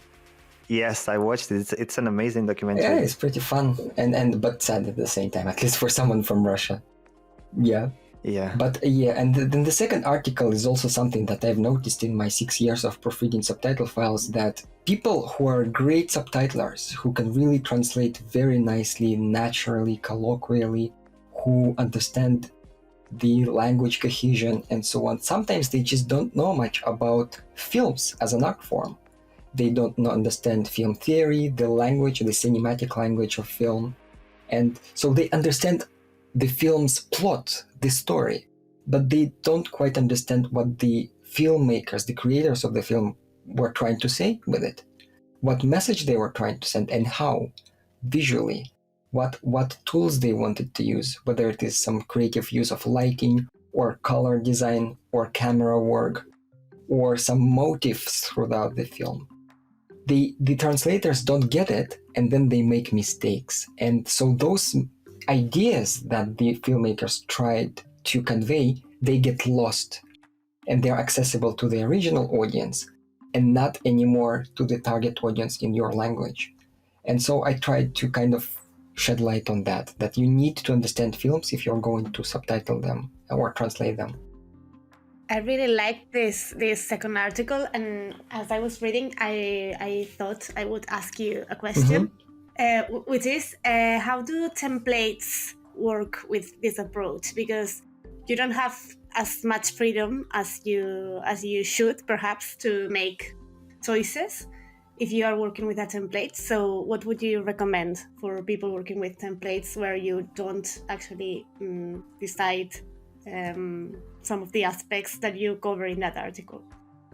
Yes, I watched it. It's an amazing documentary. Yeah, it's pretty fun and but sad at the same time, at least for someone from Russia. Yeah. Yeah. But and then the second article is also something that I've noticed in my 6 years of proofreading subtitle files, that people who are great subtitlers, who can really translate very nicely, naturally, colloquially, who understand the language cohesion and so on, sometimes they just don't know much about films as an art form. They don't understand film theory, the language, the cinematic language of film. And so they understand the film's plot, the story, but they don't quite understand what the filmmakers, the creators of the film, were trying to say with it, what message they were trying to send, and how, visually, what tools they wanted to use, whether it is some creative use of lighting, or color design, or camera work, or some motifs throughout the film. The translators don't get it, and then they make mistakes. And so those ideas that the filmmakers tried to convey, they get lost, and they're accessible to the original audience and not anymore to the target audience in your language. And so I tried to kind of shed light on that you need to understand films if you're going to subtitle them or translate them. I really liked this second article, and as I was reading, I thought I would ask you a question, which is how do templates work with this approach? Because you don't have as much freedom as you should, perhaps, to make choices if you are working with a template. So what would you recommend for people working with templates where you don't actually decide some of the aspects that you cover in that article?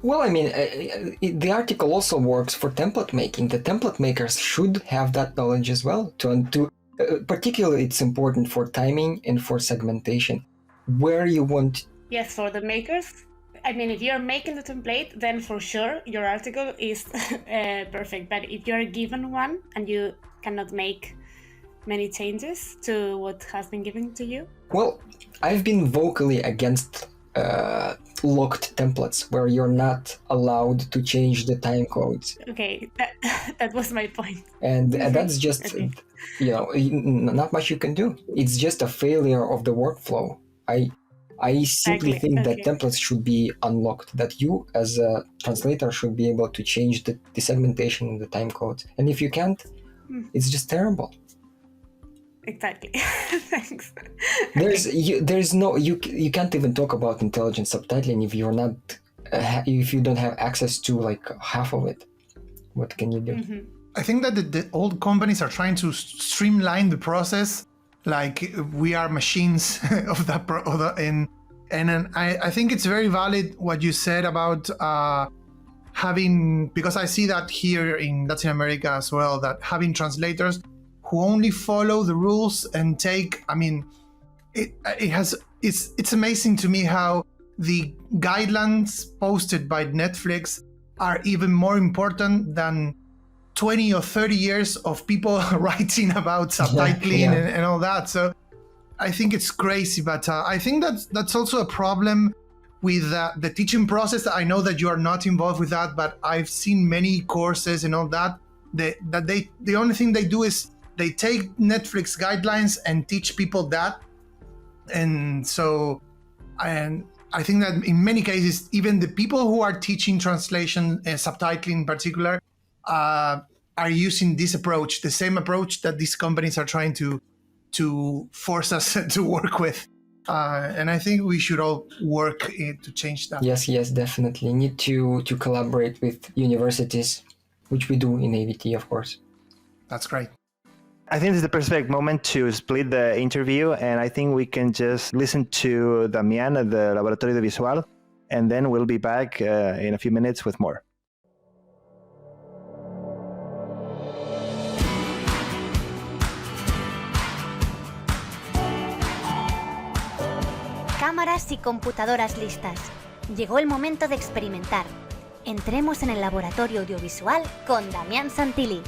Well, I mean, the article also works for template making. The template makers should have that knowledge as well. Particularly, it's important for timing and for segmentation. Where you want... Yes, for the makers. I mean, if you're making the template, then for sure your article is perfect. But if you're given one and you cannot make many changes to what has been given to you? Well, I've been vocally against locked templates where you're not allowed to change the time codes. Okay, that was my point. And that's just, Okay. Not much you can do. It's just a failure of the workflow. I simply Exactly, think that okay. templates should be unlocked, that you as a translator should be able to change the segmentation and the time codes. And if you can't, it's just terrible. Exactly. Thanks. You can't even talk about intelligent subtitling if you're not if you don't have access to like half of it. What can you do? Mhm. I think that the old companies are trying to streamline the process, like we are machines of that. I think it's very valid what you said about having, because I see that here in Latin America as well, that having translators who only follow the rules and take. I mean, it's amazing to me how the guidelines posted by Netflix are even more important than 20 or 30 years of people writing about subtitling and all that. So I think it's crazy, but I think that's also a problem with the teaching process. I know that you are not involved with that, but I've seen many courses and all that. The only thing they do is they take Netflix guidelines and teach people that. And I think that in many cases, even the people who are teaching translation and subtitling in particular, are using this approach, the same approach that these companies are trying to force us to work with. And I think we should all work to change that. Yes, definitely. Need to collaborate with universities, which we do in AVT, of course. That's great. I think this is the perfect moment to split the interview, and I think we can just listen to Damián at the Laboratorio Audiovisual, and then we'll be back in a few minutes with more. Cámaras y computadoras listas. Llegó el momento de experimentar. Entremos en el Laboratorio Audiovisual con Damián Santilli.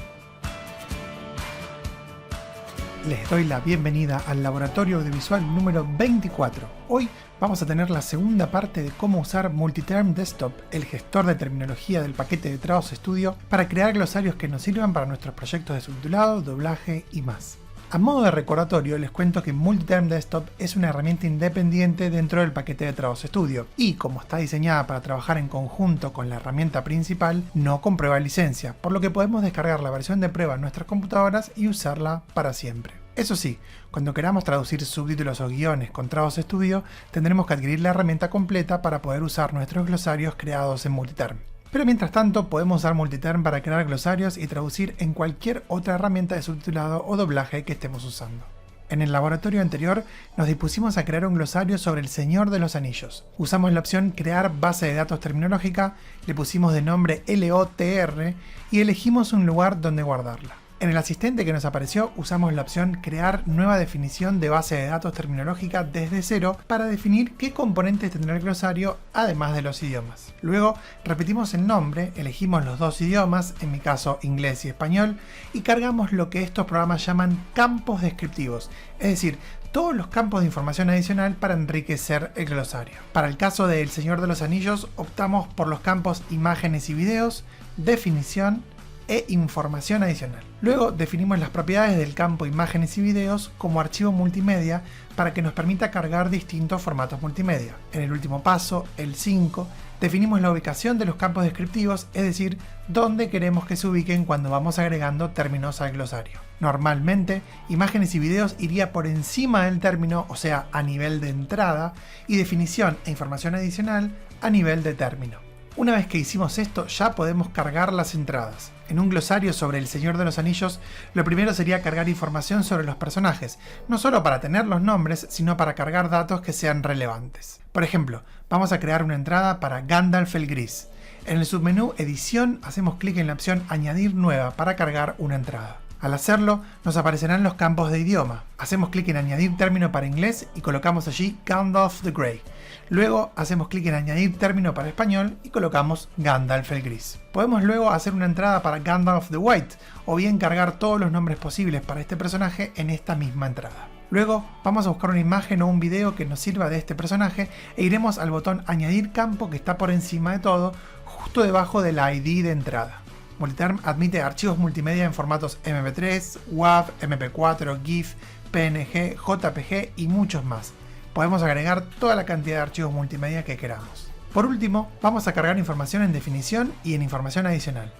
Les doy la bienvenida al Laboratorio Audiovisual número 24. Hoy vamos a tener la segunda parte de cómo usar Multiterm Desktop, el gestor de terminología del paquete de Trados Studio, para crear glosarios que nos sirvan para nuestros proyectos de subtitulado, doblaje y más. A modo de recordatorio, les cuento que Multiterm Desktop es una herramienta independiente dentro del paquete de Trados Studio y, como está diseñada para trabajar en conjunto con la herramienta principal, no comprueba licencia, por lo que podemos descargar la versión de prueba en nuestras computadoras y usarla para siempre. Eso sí, cuando queramos traducir subtítulos o guiones con Trados Studio, tendremos que adquirir la herramienta completa para poder usar nuestros glosarios creados en Multiterm. Pero mientras tanto, podemos usar Multiterm para crear glosarios y traducir en cualquier otra herramienta de subtitulado o doblaje que estemos usando. En el laboratorio anterior nos dispusimos a crear un glosario sobre El Señor de los Anillos. Usamos la opción Crear base de datos terminológica, le pusimos de nombre LOTR y elegimos un lugar donde guardarla. En el asistente que nos apareció usamos la opción Crear nueva definición de base de datos terminológica desde cero para definir qué componentes tendrá el glosario además de los idiomas. Luego repetimos el nombre, elegimos los dos idiomas, en mi caso inglés y español, y cargamos lo que estos programas llaman campos descriptivos, es decir, todos los campos de información adicional para enriquecer el glosario. Para el caso de El Señor de los Anillos optamos por los campos imágenes y videos, definición e información adicional. Luego definimos las propiedades del campo imágenes y videos como archivo multimedia para que nos permita cargar distintos formatos multimedia. En el último paso, el 5, definimos la ubicación de los campos descriptivos, es decir, dónde queremos que se ubiquen cuando vamos agregando términos al glosario. Normalmente, imágenes y videos iría por encima del término, o sea, a nivel de entrada, y definición e información adicional a nivel de término. Una vez que hicimos esto, ya podemos cargar las entradas. En un glosario sobre El Señor de los Anillos, lo primero sería cargar información sobre los personajes, no solo para tener los nombres, sino para cargar datos que sean relevantes. Por ejemplo, vamos a crear una entrada para Gandalf el Gris. En el submenú Edición hacemos clic en la opción Añadir nueva para cargar una entrada. Al hacerlo, nos aparecerán los campos de idioma. Hacemos clic en Añadir término para inglés y colocamos allí Gandalf the Grey. Luego hacemos clic en Añadir término para español y colocamos Gandalf el Gris. Podemos luego hacer una entrada para Gandalf the White o bien cargar todos los nombres posibles para este personaje en esta misma entrada. Luego vamos a buscar una imagen o un video que nos sirva de este personaje e iremos al botón añadir campo que está por encima de todo, justo debajo del ID de entrada. Multiterm admite archivos multimedia en formatos MP3, WAV, MP4, GIF, PNG, JPG y muchos más. Podemos agregar toda la cantidad de archivos multimedia que queramos. Por último, vamos a cargar información en definición y en información adicional.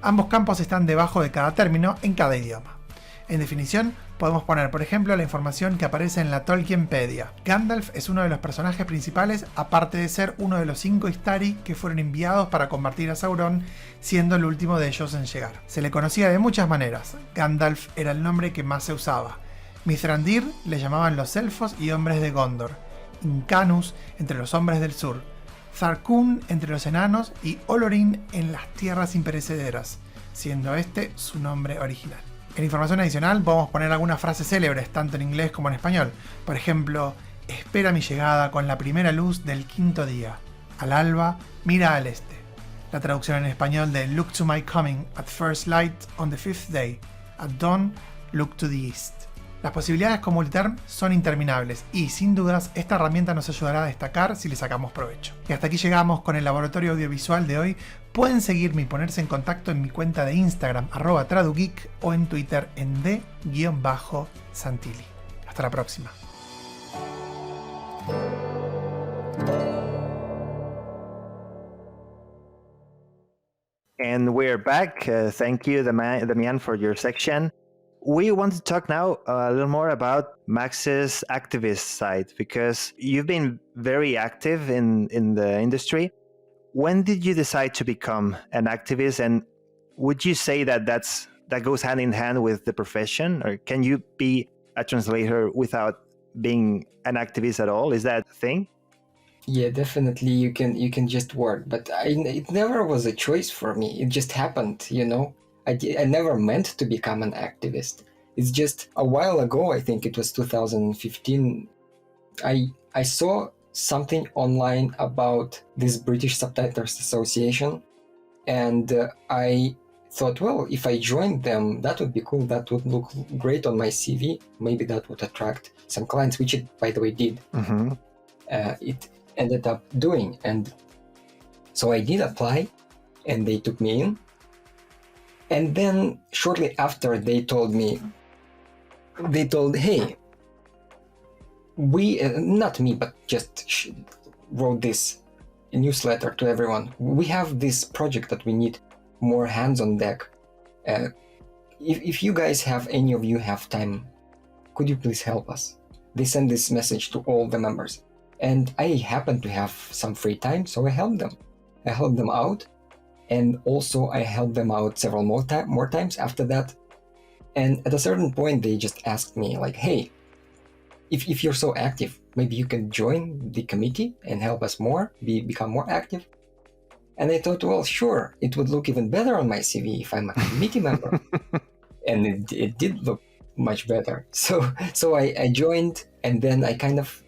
Ambos campos están debajo de cada término en cada idioma. En definición, podemos poner, por ejemplo, la información que aparece en la Tolkienpedia. Gandalf es uno de los personajes principales, aparte de ser uno de los 5 Istari que fueron enviados para combatir a Sauron, siendo el último de ellos en llegar. Se le conocía de muchas maneras. Gandalf era el nombre que más se usaba. Mithrandir le llamaban los elfos y hombres de Gondor. Incanus entre los hombres del sur. Zarkun entre los enanos y Olorin en las tierras imperecederas, siendo este su nombre original. En información adicional podemos poner algunas frases célebres, tanto en inglés como en español. Por ejemplo, espera mi llegada con la primera luz del 5º día. Al alba, mira al este. La traducción en español de Look to my coming at first light on the 5th day. At dawn, look to the east. Las posibilidades con Multiterm son interminables y, sin dudas, esta herramienta nos ayudará a destacar si le sacamos provecho. Y hasta aquí llegamos con el Laboratorio Audiovisual de hoy. Pueden seguirme y ponerse en contacto en mi cuenta de Instagram, @tradugeek, o en Twitter en d_santilli. Hasta la próxima. And we're back. Thank you, Damián, for your section. We want to talk now a little more about Max's activist side, because you've been very active in the industry. When did you decide to become an activist, and would you say that that goes hand in hand with the profession, or can you be a translator without being an activist at all? Is that a thing? Yeah, definitely you can just work, but it never was a choice for me. It just happened, you know. I never meant to become an activist. It's just a while ago, I think it was 2015, I saw something online about this British Subtitles Association, and I thought, well, if I joined them, that would be cool. That would look great on my CV. Maybe that would attract some clients, which it, by the way, did. Mm-hmm. It ended up doing, and so I did apply, and they took me in. And then shortly after, they told, hey, we, not me, but just wrote this newsletter to everyone. We have this project that we need more hands on deck. If you guys have, any of you have time, could you please help us? They send this message to all the members. And I happened to have some free time, so I helped them. I helped them out. And also I helped them out several more times after that. And at a certain point, they just asked me, like, hey, if you're so active, maybe you can join the committee and help us more, become more active. And I thought, well, sure, it would look even better on my CV if I'm a committee member. And it did look much better. So I joined, and then I kind of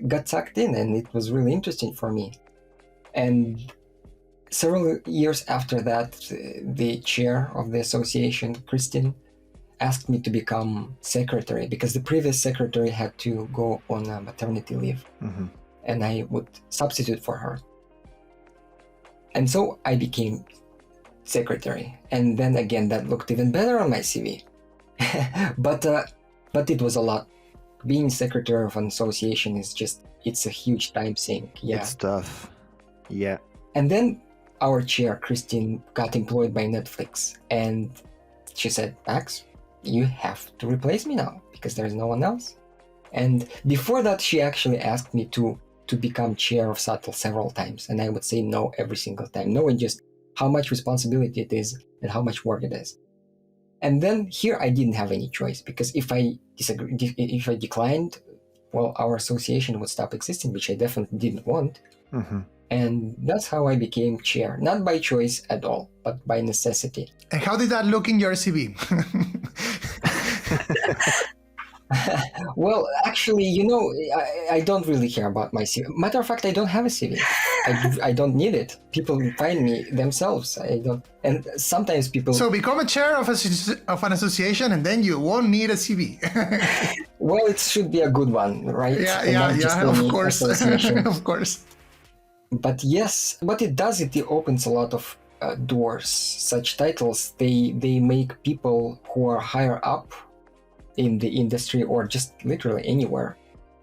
got sucked in, and it was really interesting for me. And several years after that, the chair of the association, Christine, asked me to become secretary, because the previous secretary had to go on a maternity leave, mm-hmm. and I would substitute for her. And so I became secretary, and then again that looked even better on my CV. but it was a lot. Being secretary of an association is it's a huge time sink. Yeah, it's tough. Yeah. And then our chair, Christine, got employed by Netflix, and she said, Max, you have to replace me now because there's no one else. And before that, she actually asked me to become chair of Subtle several times, and I would say no every single time, knowing just how much responsibility it is and how much work it is. And then here I didn't have any choice, because if I declined, well, our association would stop existing, which I definitely didn't want. Mm-hmm. And that's how I became chair, not by choice at all, but by necessity. And how did that look in your CV? Well, actually, I don't really care about my CV. Matter of fact, I don't have a CV. I don't need it. People find me themselves. I don't. And sometimes people... So become a chair of an association, and then you won't need a CV. Well, it should be a good one, right? Of course. Of course. But yes, what it does, it opens a lot of doors. Such titles, they make people who are higher up in the industry or just literally anywhere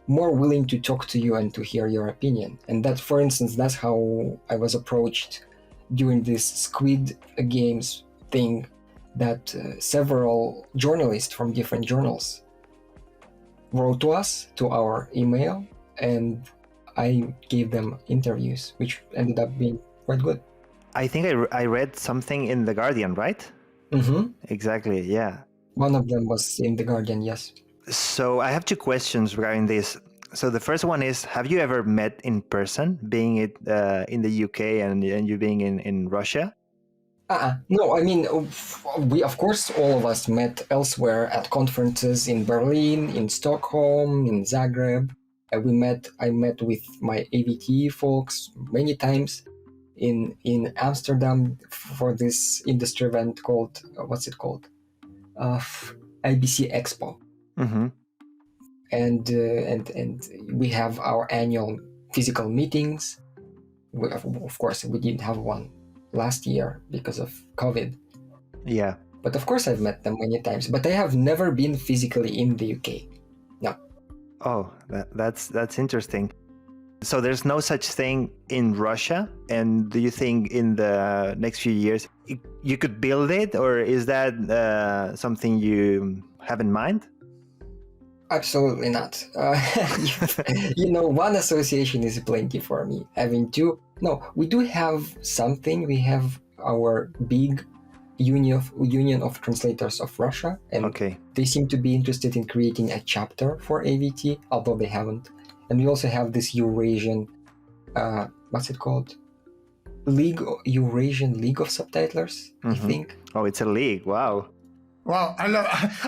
more willing to talk to you and to hear your opinion. And that, for instance, that's how I was approached during this Squid Games thing, that several journalists from different journals wrote to us, to our email, and I gave them interviews, which ended up being quite good. I think I read something in The Guardian, right? Mm-hmm. Exactly, yeah. One of them was in The Guardian, yes. So I have two questions regarding this. So the first one is, have you ever met in person, being it in the UK and you being in Russia? No, I mean, we, of course, all of us met elsewhere at conferences in Berlin, in Stockholm, in Zagreb. I met with my AVT folks many times in Amsterdam for this industry event called, what's it called? IBC Expo. Mm-hmm. And we have our annual physical meetings. Of course, we didn't have one last year because of COVID. Yeah. But of course, I've met them many times. But I have never been physically in the UK. No. Oh, that's interesting. So there's no such thing in Russia, and do you think in the next few years you could build it, or is that something you have in mind? Absolutely not. One association is plenty for me. Having two, no, we do have something. We have our big Union of Translators of Russia, and they seem to be interested in creating a chapter for AVT, although they haven't. And we also have this Eurasian, what's it called? Eurasian League of Subtitlers, I think. Oh, it's a league. Wow. Wow, I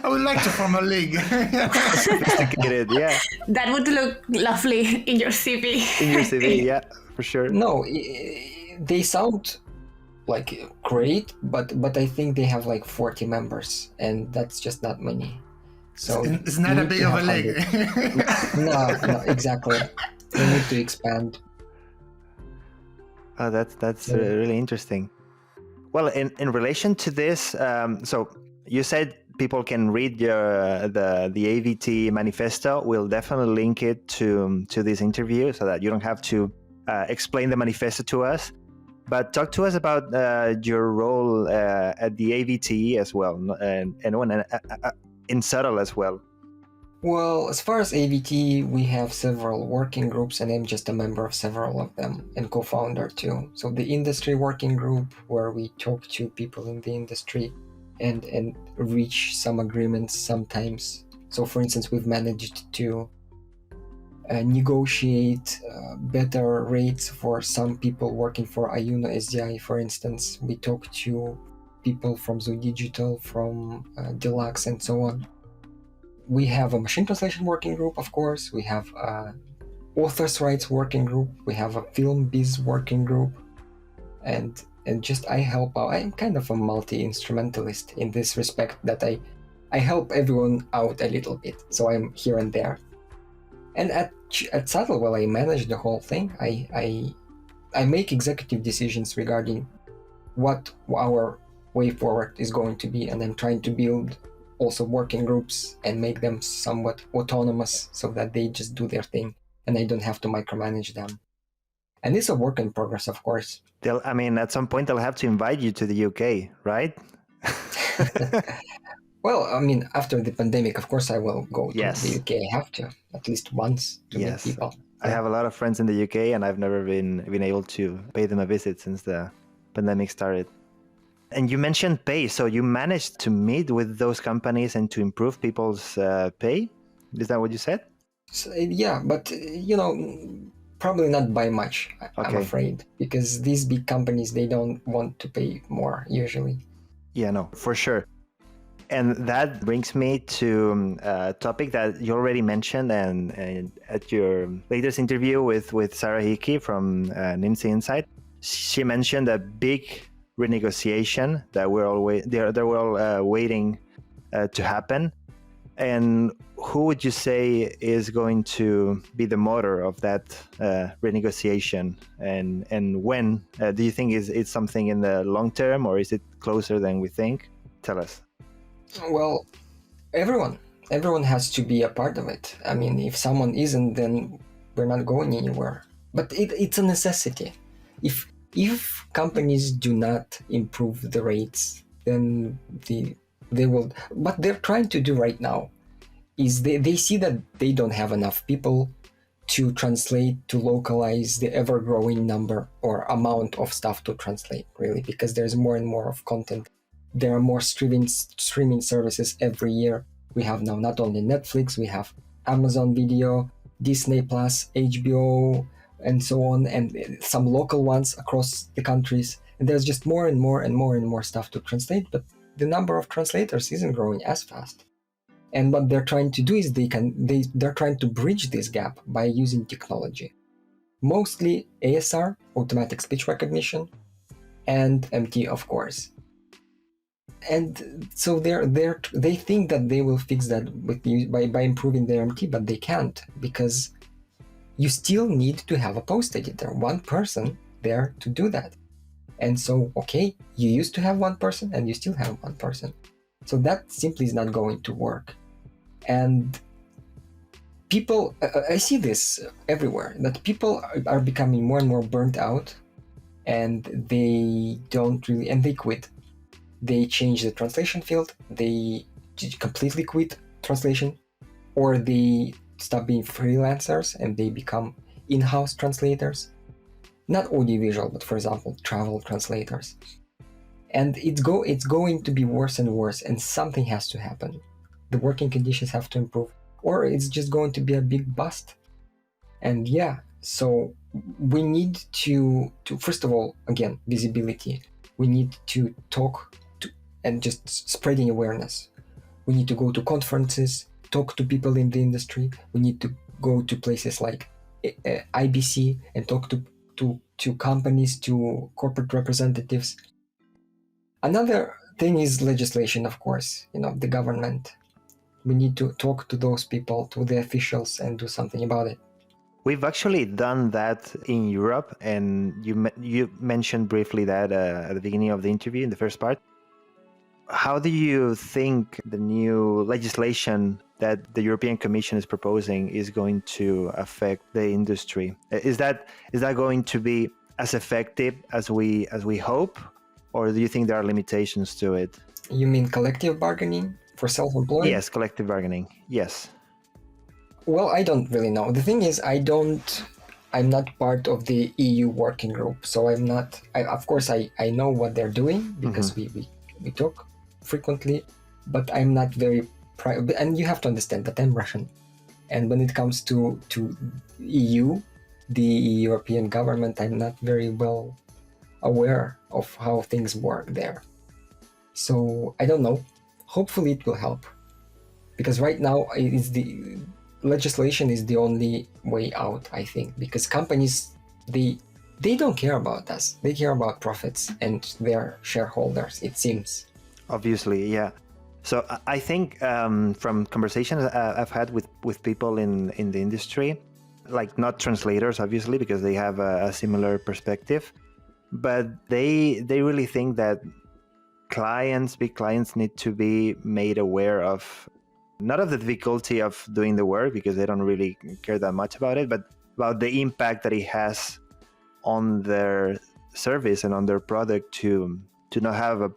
would like to form a league. Sophisticated, yeah. That would look lovely in your CV. In your CV, yeah, for sure. No, they sound like great, but I think they have like 40 members, and that's just not many. So it's not a big of a league. No, exactly. We need to expand. Oh, that's really interesting. Well, in relation to this, so you said people can read the AVT manifesto. We'll definitely link it to this interview so that you don't have to explain the manifesto to us. But talk to us about your role at the AVT as well, and in Subtle as well. Well, as far as AVT, we have several working groups, and I'm just a member of several of them and co-founder too. So the industry working group, where we talk to people in the industry and reach some agreements sometimes. So for instance, we've managed to negotiate better rates for some people working for Ayuno SDI, for instance. We talk to people from Zoo Digital, from Deluxe, and so on. We have a machine translation working group, of course. We have a authors' rights working group. We have a film biz working group. And just I help out. I'm kind of a multi-instrumentalist in this respect, that I help everyone out a little bit. So I'm here and there. And at Subtle, well, I manage the whole thing. I make executive decisions regarding what our way forward is going to be, and I'm trying to build also working groups and make them somewhat autonomous so that they just do their thing and I don't have to micromanage them. And it's a work in progress, of course. At some point they'll have to invite you to the UK, right? Well, after the pandemic, of course I will go to the UK. I have to, at least once, to meet people. I have a lot of friends in the UK, and I've never been able to pay them a visit since the pandemic started. And you mentioned pay, so you managed to meet with those companies and to improve people's pay? Is that what you said? So, yeah, but probably not by much, I'm afraid, because these big companies, they don't want to pay more usually. Yeah, no, for sure. And that brings me to a topic that you already mentioned and at your latest interview with Sarah Hickey from Nimsi Insight. She mentioned a big renegotiation that we're all waiting to happen. And who would you say is going to be the motor of that renegotiation? And when do you think it's something in the long term, or is it closer than we think? Tell us. Well, everyone has to be a part of it. I mean, if someone isn't, then we're not going anywhere. But it's a necessity. If companies do not improve the rates, then they will. What they're trying to do right now is they see that they don't have enough people to translate, to localize the ever-growing number or amount of stuff to translate, really, because there's more and more of content. There are more streaming services every year. We have now not only Netflix, we have Amazon Video, Disney Plus, HBO, and so on, and some local ones across the countries. And there's just more and more and more and more stuff to translate, but the number of translators isn't growing as fast. And what they're trying to do is they're trying to bridge this gap by using technology. Mostly ASR, automatic speech recognition, and MT, of course. And so they think that they will fix that by improving their MT, but they can't, because you still need to have a post editor, one person there to do that. And so, okay, you used to have one person and you still have one person. So that simply is not going to work. And people, I see this everywhere, that people are becoming more and more burnt out, and they quit. They change the translation field, they completely quit translation, or they stop being freelancers and they become in-house translators. Not audiovisual, but for example, travel translators. And it's going to be worse and worse, and something has to happen. The working conditions have to improve, or it's just going to be a big bust. And yeah, so we need to first of all, again, visibility. We need to talk and just spreading awareness. We need to go to conferences, talk to people in the industry. We need to go to places like IBC and talk to companies, to corporate representatives. Another thing is legislation, of course, the government. We need to talk to those people, to the officials, and do something about it. We've actually done that in Europe, and you mentioned briefly that at the beginning of the interview, in the first part. How do you think the new legislation that the European Commission is proposing is going to affect the industry? Is that going to be as effective as we hope, or do you think there are limitations to it? You mean collective bargaining for self-employed? Yes, collective bargaining. Yes. Well, I don't really know. The thing is, I'm not part of the EU working group, so of course I know what they're doing, because we talk frequently, but I'm not very and you have to understand that I'm Russian, and when it comes to EU, the European government, I'm not very well aware of how things work there. So I don't know. Hopefully it will help, because right now the legislation is the only way out, I think, because companies, they don't care about us. They care about profits and their shareholders, it seems. Obviously, yeah. So I think from conversations I've had with people in the industry, like not translators, obviously, because they have a similar perspective, but they really think that big clients need to be made aware of, not of the difficulty of doing the work, because they don't really care that much about it, but about the impact that it has on their service and on their product to not have a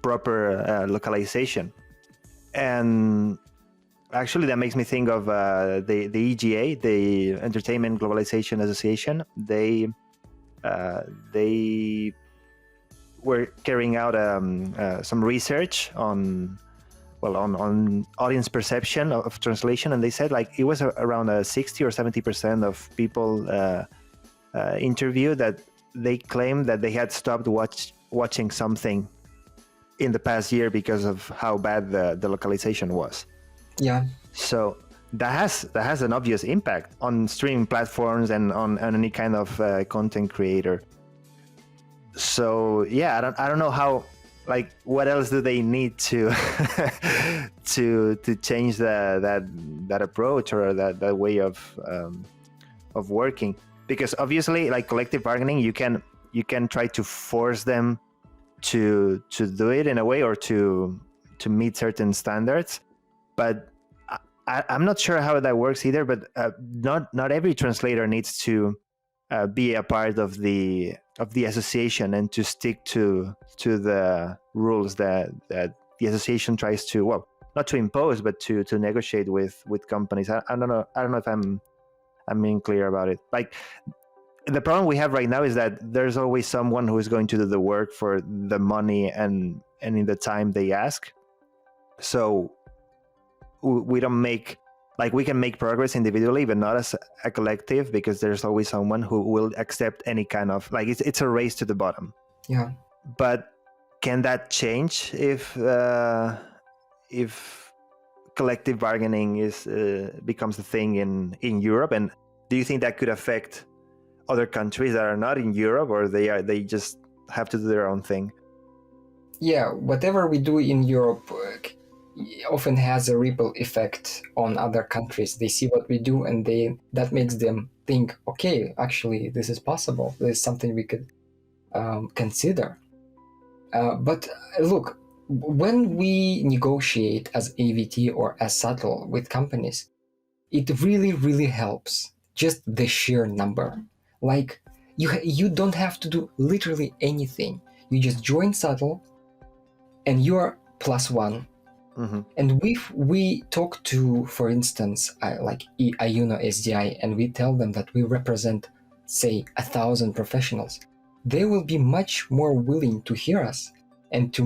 proper localization. And actually that makes me think of the EGA, the Entertainment Globalization Association. They were carrying out some research on audience perception of translation, and they said like it was around 60 or 70% of people interviewed that they claimed that they had stopped watching something in the past year because of how bad the localization was. Yeah. So that has an obvious impact on streaming platforms and on any kind of content creator. So yeah, I don't know how like what else do they need to to change that approach or that way of working? Because obviously, like collective bargaining, you can try to force them to do it in a way, or to meet certain standards, but I'm not sure how that works either. But not every translator needs to be a part of the association and to stick to the rules that the association tries to, well, not to impose, but to negotiate with companies. I don't know if I'm being clear about it. Like, the problem we have right now is that there's always someone who is going to do the work for the money and in the time they ask. So we don't make, like, we can make progress individually, but not as a collective, because there's always someone who will accept any kind of, like, it's a race to the bottom. Yeah. But can that change if collective bargaining becomes a thing in Europe? And do you think that could affect other countries that are not in Europe, or they just have to do their own thing? Yeah, whatever we do in Europe often has a ripple effect on other countries. They see what we do, and that makes them think, okay, actually, this is possible. This is something we could consider. But look, when we negotiate as AVT or as subtle with companies, it really, really helps. Just the sheer number. Like, you don't have to do literally anything. You just join subtle, and you're +1. Mm-hmm. And if we talk to, for instance, like IUNO SDI, and we tell them that we represent, say, 1,000 professionals, they will be much more willing to hear us and to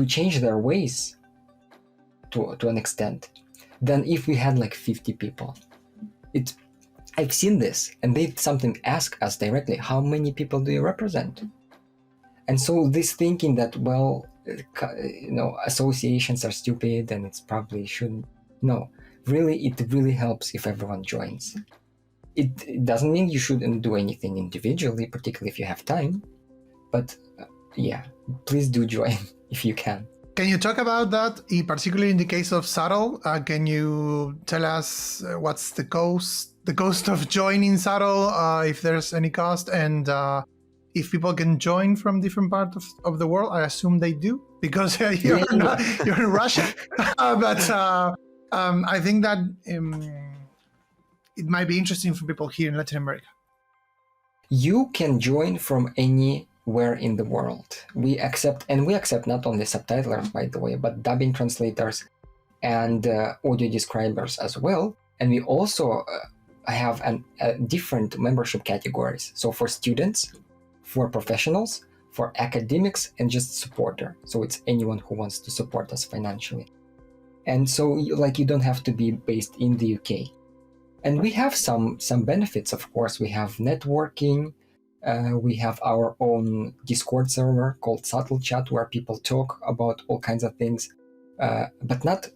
change their ways to an extent than if we had like 50 people. I've seen this, and they sometimes ask us directly, how many people do you represent? And so this thinking that, well, associations are stupid and it's probably shouldn't. No, really, it really helps if everyone joins. It doesn't mean you shouldn't do anything individually, particularly if you have time. But yeah, please do join if you can. Can you talk about that, particularly in the case of Subtle? Can you tell us what's the cost of joining Subtle, if there's any cost, and if people can join from different parts of the world? I assume they do, because you're in Russia. But I think that it might be interesting for people here in Latin America. You can join from anywhere in the world. We accept not only subtitlers, by the way, but dubbing translators and audio describers as well. And we also have different membership categories. So for students, for professionals, for academics, and just supporter. So it's anyone who wants to support us financially. And so, like, you don't have to be based in the UK. And we have some benefits, of course. We have networking. We have our own Discord server called Subtle Chat, where people talk about all kinds of things, but not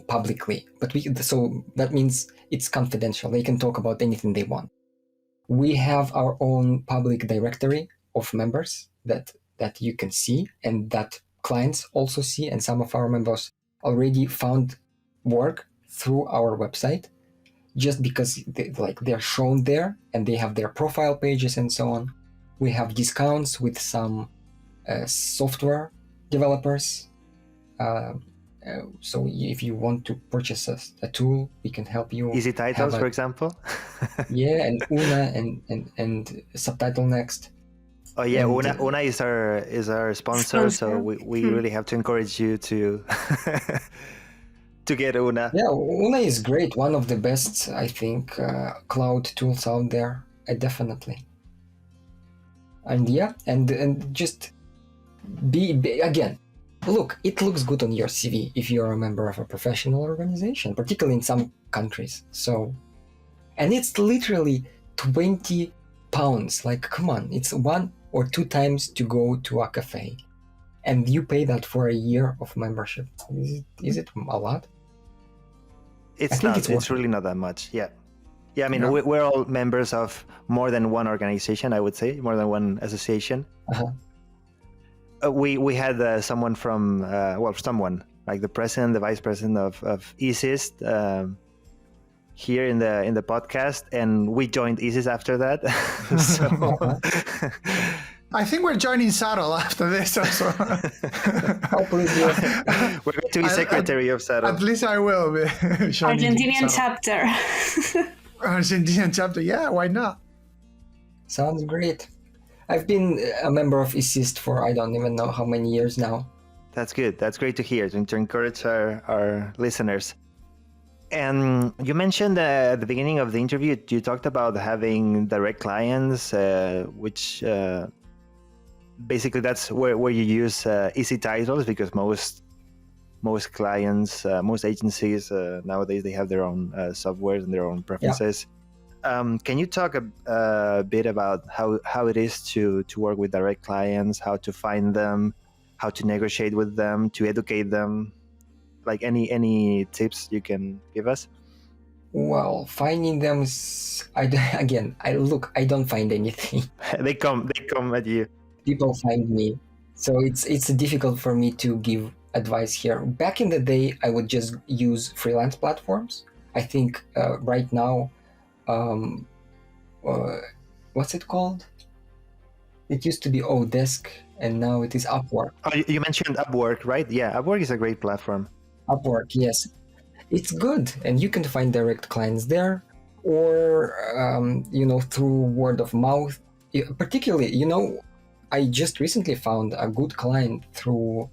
publicly. So that means it's confidential. They can talk about anything they want. We have our own public directory of members that you can see, and that clients also see. And some of our members already found work through our website, just because they're shown there and they have their profile pages and so on. We have discounts with some software developers. So if you want to purchase a tool, we can help you. Easy Titles, for example. Yeah, and Una and Subtitle Next. Oh yeah, and, Una is our sponsor, so we really have to encourage you to to get Una. Yeah, Una is great. One of the best, I think, cloud tools out there. Definitely. And yeah, and just be again. Look, it looks good on your CV if you're a member of a professional organization, particularly in some countries. So, and it's literally £20. Like, come on, it's 1 or 2 times to go to a cafe, and you pay that for a year of membership. Is it a lot? It's not. It's really not that much. Yeah. Yeah, I mean, we're all members of more than one organization, I would say, more than one association. We had someone from, someone like the president, the vice president of ISIS here in the podcast, and we joined ISIS after that. So I think we're joining Saddle after this also. Hopefully, we're going to be secretary of Saddle. At least I will be. Argentinian chapter. Argentinian chapter, yeah, why not? Sounds great. I've been a member of ISIS for I don't even know how many years now. That's good. That's great to hear, to encourage our listeners. And you mentioned at the beginning of the interview, you talked about having direct clients, which basically that's where you use easy titles, because most clients, most agencies nowadays, they have their own softwares and their own preferences. Can you talk a bit about how it is to work with direct clients, how to find them, how to negotiate with them, to educate them? Like any tips you can give us? Well, finding them is, I don't find anything. they come at you. People find me, so it's difficult for me to give advice here. Back in the day, I would just use freelance platforms. I think right now, what's it called? It used to be Odesk, and now it is Upwork. Oh, you mentioned Upwork, right? Yeah, Upwork is a great platform. Upwork, yes. It's good, and you can find direct clients there, or through word of mouth. Particularly, I just recently found a good client through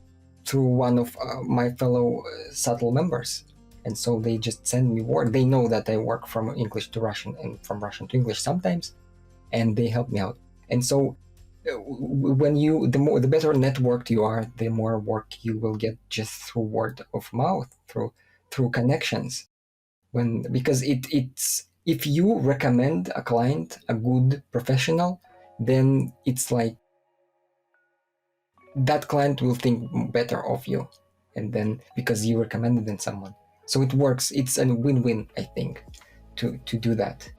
one of my fellow subtle members, and so they just send me word. They know that I work from English to Russian and from Russian to English sometimes, and they help me out. And so, when the better networked you are, the more work you will get just through word of mouth, through connections. Because it's if you recommend a client, a good professional, then it's like that client will think better of you, and then because you recommended them someone, so it works. It's a win-win, I think, to do that.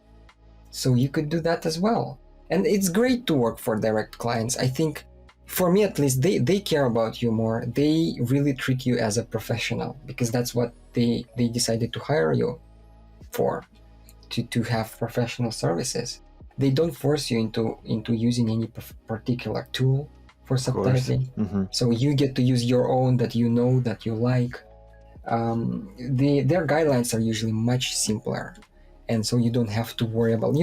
So you could do that as well. And it's great to work for direct clients. I think, for me at least, they care about you more. They really treat you as a professional, because that's what they decided to hire you for, to have professional services. They don't force you into using any particular tool for subtitling. Mm-hmm. So you get to use your own that you know, that you like. Their guidelines are usually much simpler, and so you don't have to worry about,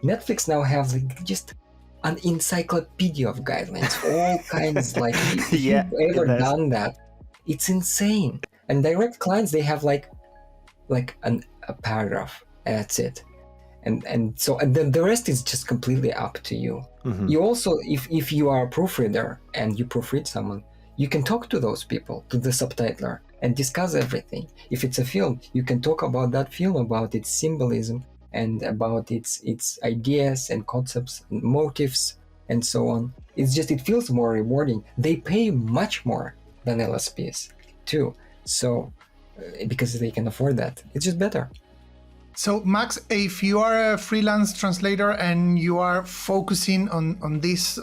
Netflix now has just an encyclopedia of guidelines, all kinds. Like, if you've ever done that, it's insane. And direct clients, they have like a paragraph, and that's it. And then the rest is just completely up to you. Mm-hmm. You also, if you are a proofreader and you proofread someone, you can talk to those people, to the subtitler, and discuss everything. If it's a film, you can talk about that film, about its symbolism, and about its ideas and concepts and motives and so on. It feels more rewarding. They pay much more than LSPs too. So because they can afford that, it's just better. So Max, if you are a freelance translator and you are focusing on this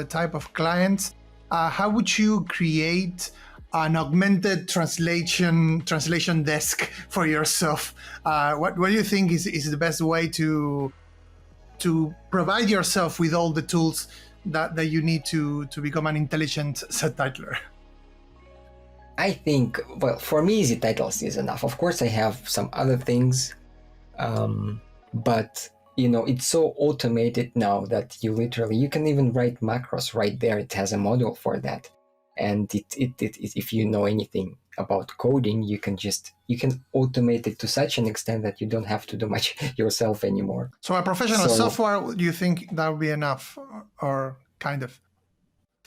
type of clients, how would you create an augmented translation desk for yourself? What do you think is the best way to provide yourself with all the tools that you need to become an intelligent subtitler? I think, well, for me, easy titles is enough. Of course, I have some other things, but it's so automated now that you can even write macros right there. It has a module for that. And it if you know anything about coding, you can automate it to such an extent that you don't have to do much yourself anymore. So a professional software, do you think that would be enough, or kind of?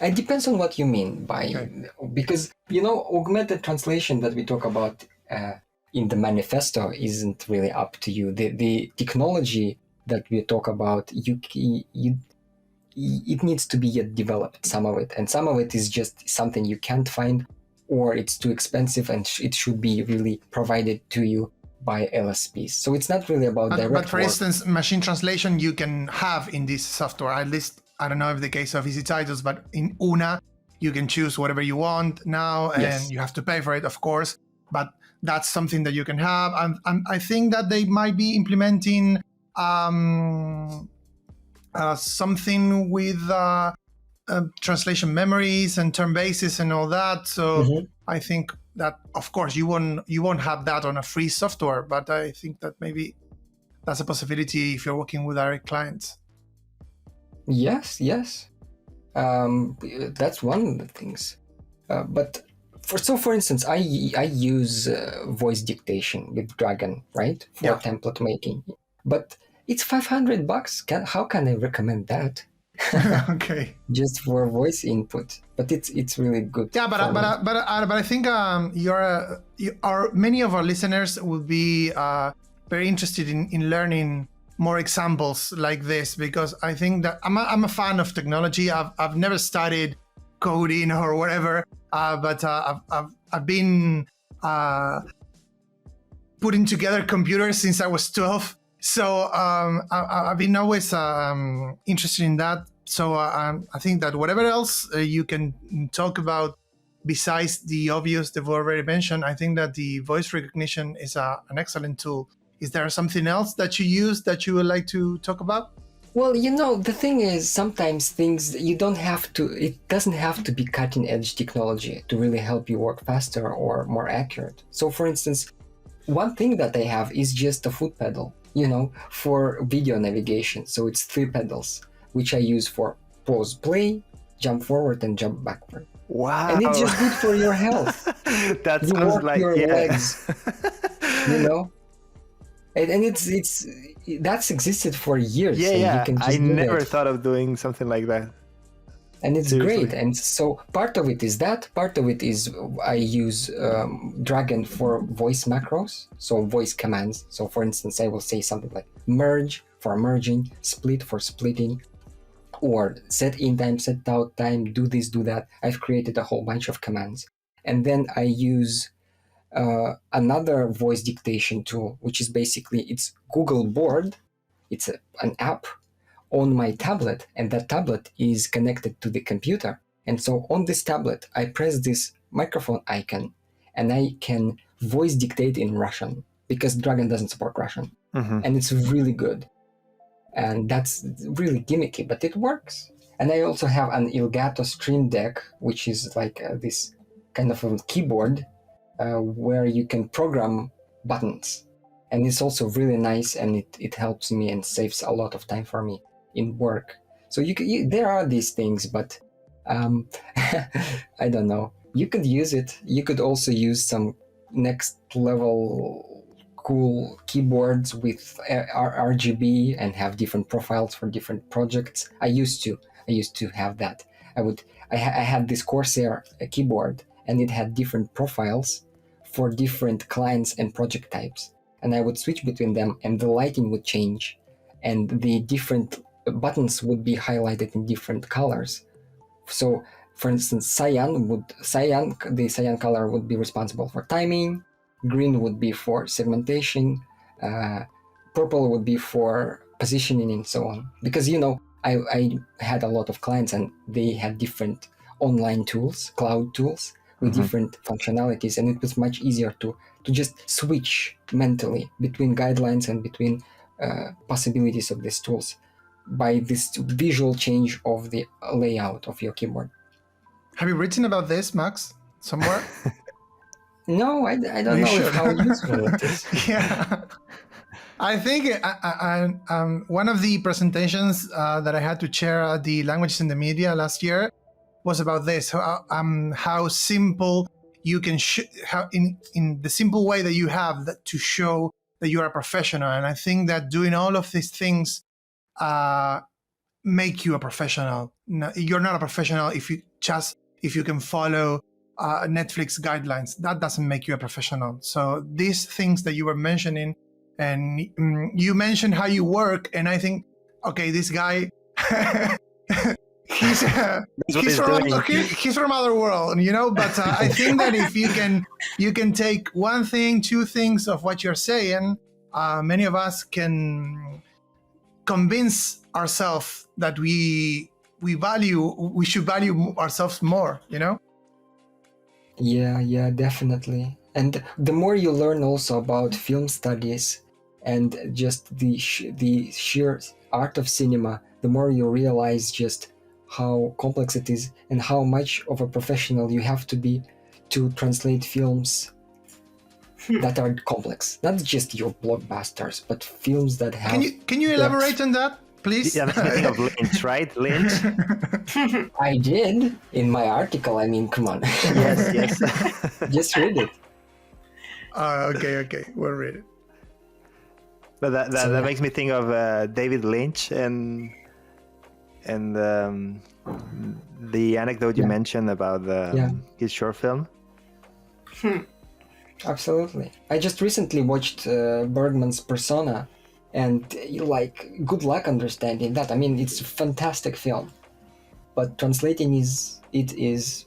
It depends on what you mean by, because augmented translation that we talk about in the manifesto isn't really up to you. The technology that we talk about, it needs to be yet developed, some of it, and some of it is just something you can't find, or it's too expensive and it should be really provided to you by LSPs. So it's not really about direct But for work. instance, machine translation you can have in this software. At least, I don't know if the case of Easy Titles, but in Una, you can choose whatever you want now, and Yes. you have to pay for it, of course. But that's something that you can have. I think that they might be implementing something with translation memories and term bases and all that. So I think that, of course, you won't have that on a free software, but I think that maybe that's a possibility if you're working with direct clients. Yes. That's one of the things. But for instance, I use voice dictation with Dragon, right, for template making. But it's $500. How can I recommend that? Okay. Just for voice input, but it's really good. Yeah, but I think many of our listeners will be very interested in learning more examples like this, because I think that I'm a fan of technology. I've never studied coding or whatever, but I've been putting together computers since I was 12. So I've been always interested in that. So I think that whatever else you can talk about besides the obvious that we already mentioned, I think that the voice recognition is an excellent tool. Is there something else that you use that you would like to talk about? Well, the thing is, sometimes things it doesn't have to be cutting edge technology to really help you work faster or more accurate. So for instance, one thing that I have is just a foot pedal, for video navigation. So it's 3 pedals, which I use for pause, play, jump forward, and jump backward. Wow. And it's just good for your health. That You sounds work like your legs, And that's existed for years. Yeah, and yeah. You can just I do never that. thought of doing something like that. And it's Seriously. great. And so part of it is that. Part of it is I use Dragon for voice macros, so voice commands. So for instance, I will say something like merge for merging, split for splitting, or set in time, set out time, do this, do that. I've created a whole bunch of commands. And then I use another voice dictation tool, which is basically, it's Google Board. It's an app on my tablet, and that tablet is connected to the computer. And so on this tablet, I press this microphone icon, and I can voice dictate in Russian, because Dragon doesn't support Russian. And it's really good. And that's really gimmicky, but it works. And I also have an Elgato Stream Deck, which is like this kind of a keyboard where you can program buttons. And it's also really nice, and it helps me and saves a lot of time for me in work. So there are these things, but I don't know. You could use it. You could also use some next level cool keyboards with RGB and have different profiles for different projects. I used to have that. I had this Corsair keyboard, and it had different profiles for different clients and project types. And I would switch between them, and the lighting would change, and the different buttons would be highlighted in different colors. So, for instance, the cyan color would be responsible for timing, green would be for segmentation, purple would be for positioning, and so on. Because, I had a lot of clients, and they had different online tools, cloud tools, with different functionalities, and it was much easier to just switch mentally between guidelines and between possibilities of these tools by this visual change of the layout of your keyboard. Have you written about this, Max, somewhere? No, I don't know how useful it is. Yeah. I think one of the presentations that I had to chair at the Languages in the Media last year was about this, how simple you can, in the simple way that you have that to show that you are a professional. And I think that doing all of these things make you a professional. No, you're not a professional if you can follow Netflix guidelines. That doesn't make you a professional. So these things that you were mentioning, and you mentioned how you work, and I think, okay, this guy, he's from other world, you know. But I think that if you can take one thing, two things of what you're saying, many of us can convince ourselves that we should value ourselves more, you know. Yeah, definitely. And the more you learn also about film studies and just the sheer art of cinema, the more you realize just how complex it is and how much of a professional you have to be to translate films that are complex. Not just your blockbusters, but films that have... Can you elaborate on that, please? Yeah, I'm thinking of Lynch, right? Lynch? I did in my article. I mean, come on. Yes. Just read it. Okay, we'll read it. But that makes me think of David Lynch and the anecdote you mentioned about his short film. Absolutely. I just recently watched Bergman's Persona, and good luck understanding that. I mean, it's a fantastic film, but translating it is,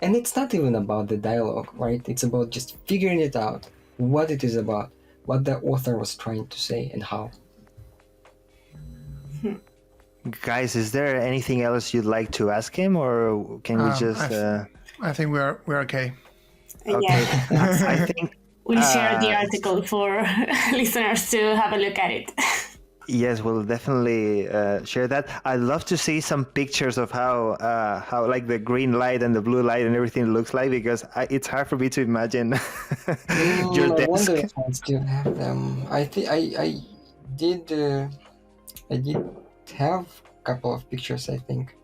and it's not even about the dialogue, right? It's about just figuring it out, what it is about, what the author was trying to say, and how. Guys, is there anything else you'd like to ask him, or can we just? I think we're okay. Okay. Yeah. I think we'll share the article for listeners to have a look at it. Yes, we'll definitely share that. I'd love to see some pictures of how like the green light and the blue light and everything looks like, because it's hard for me to imagine your desk. I wonder if I still have them. I did have a couple of pictures, I think.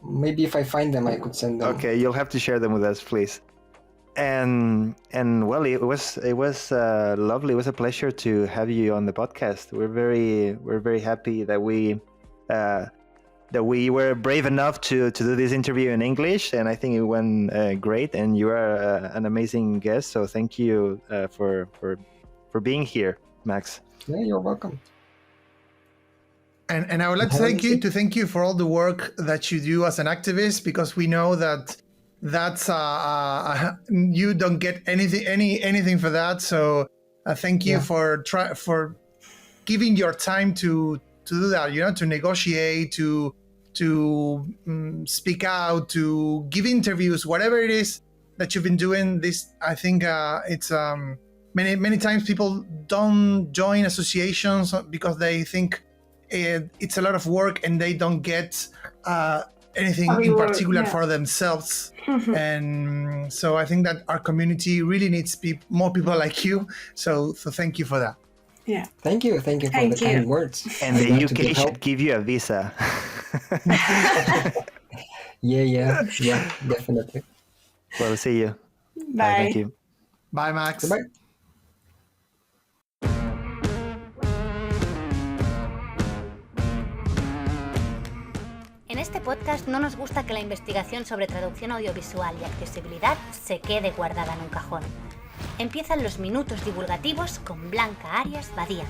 Maybe if I find them, I could send them. Okay, you'll have to share them with us, please. And well, it was lovely. It was a pleasure to have you on the podcast. We're very happy that we were brave enough to do this interview in English, and I think it went great. And you are an amazing guest, so thank you for being here, Max. Yeah, you're welcome. And I would like to thank you for all the work that you do as an activist, because we know that's you don't get anything for that. So thank you for giving your time to do that. You know, to negotiate, to speak out, to give interviews, whatever it is that you've been doing. This, I think, it's many times people don't join associations because they think it's a lot of work and they don't get anything in particular for themselves. And so I think that our community really needs more people like you. So thank you for that. Yeah. Thank you for the kind words. And the UK should give you a visa. Yeah, definitely. Well, see you. Bye. Thank you. Bye, Max. Bye. En este podcast no nos gusta que la investigación sobre traducción audiovisual y accesibilidad se quede guardada en un cajón. Empiezan los minutos divulgativos con Blanca Badía.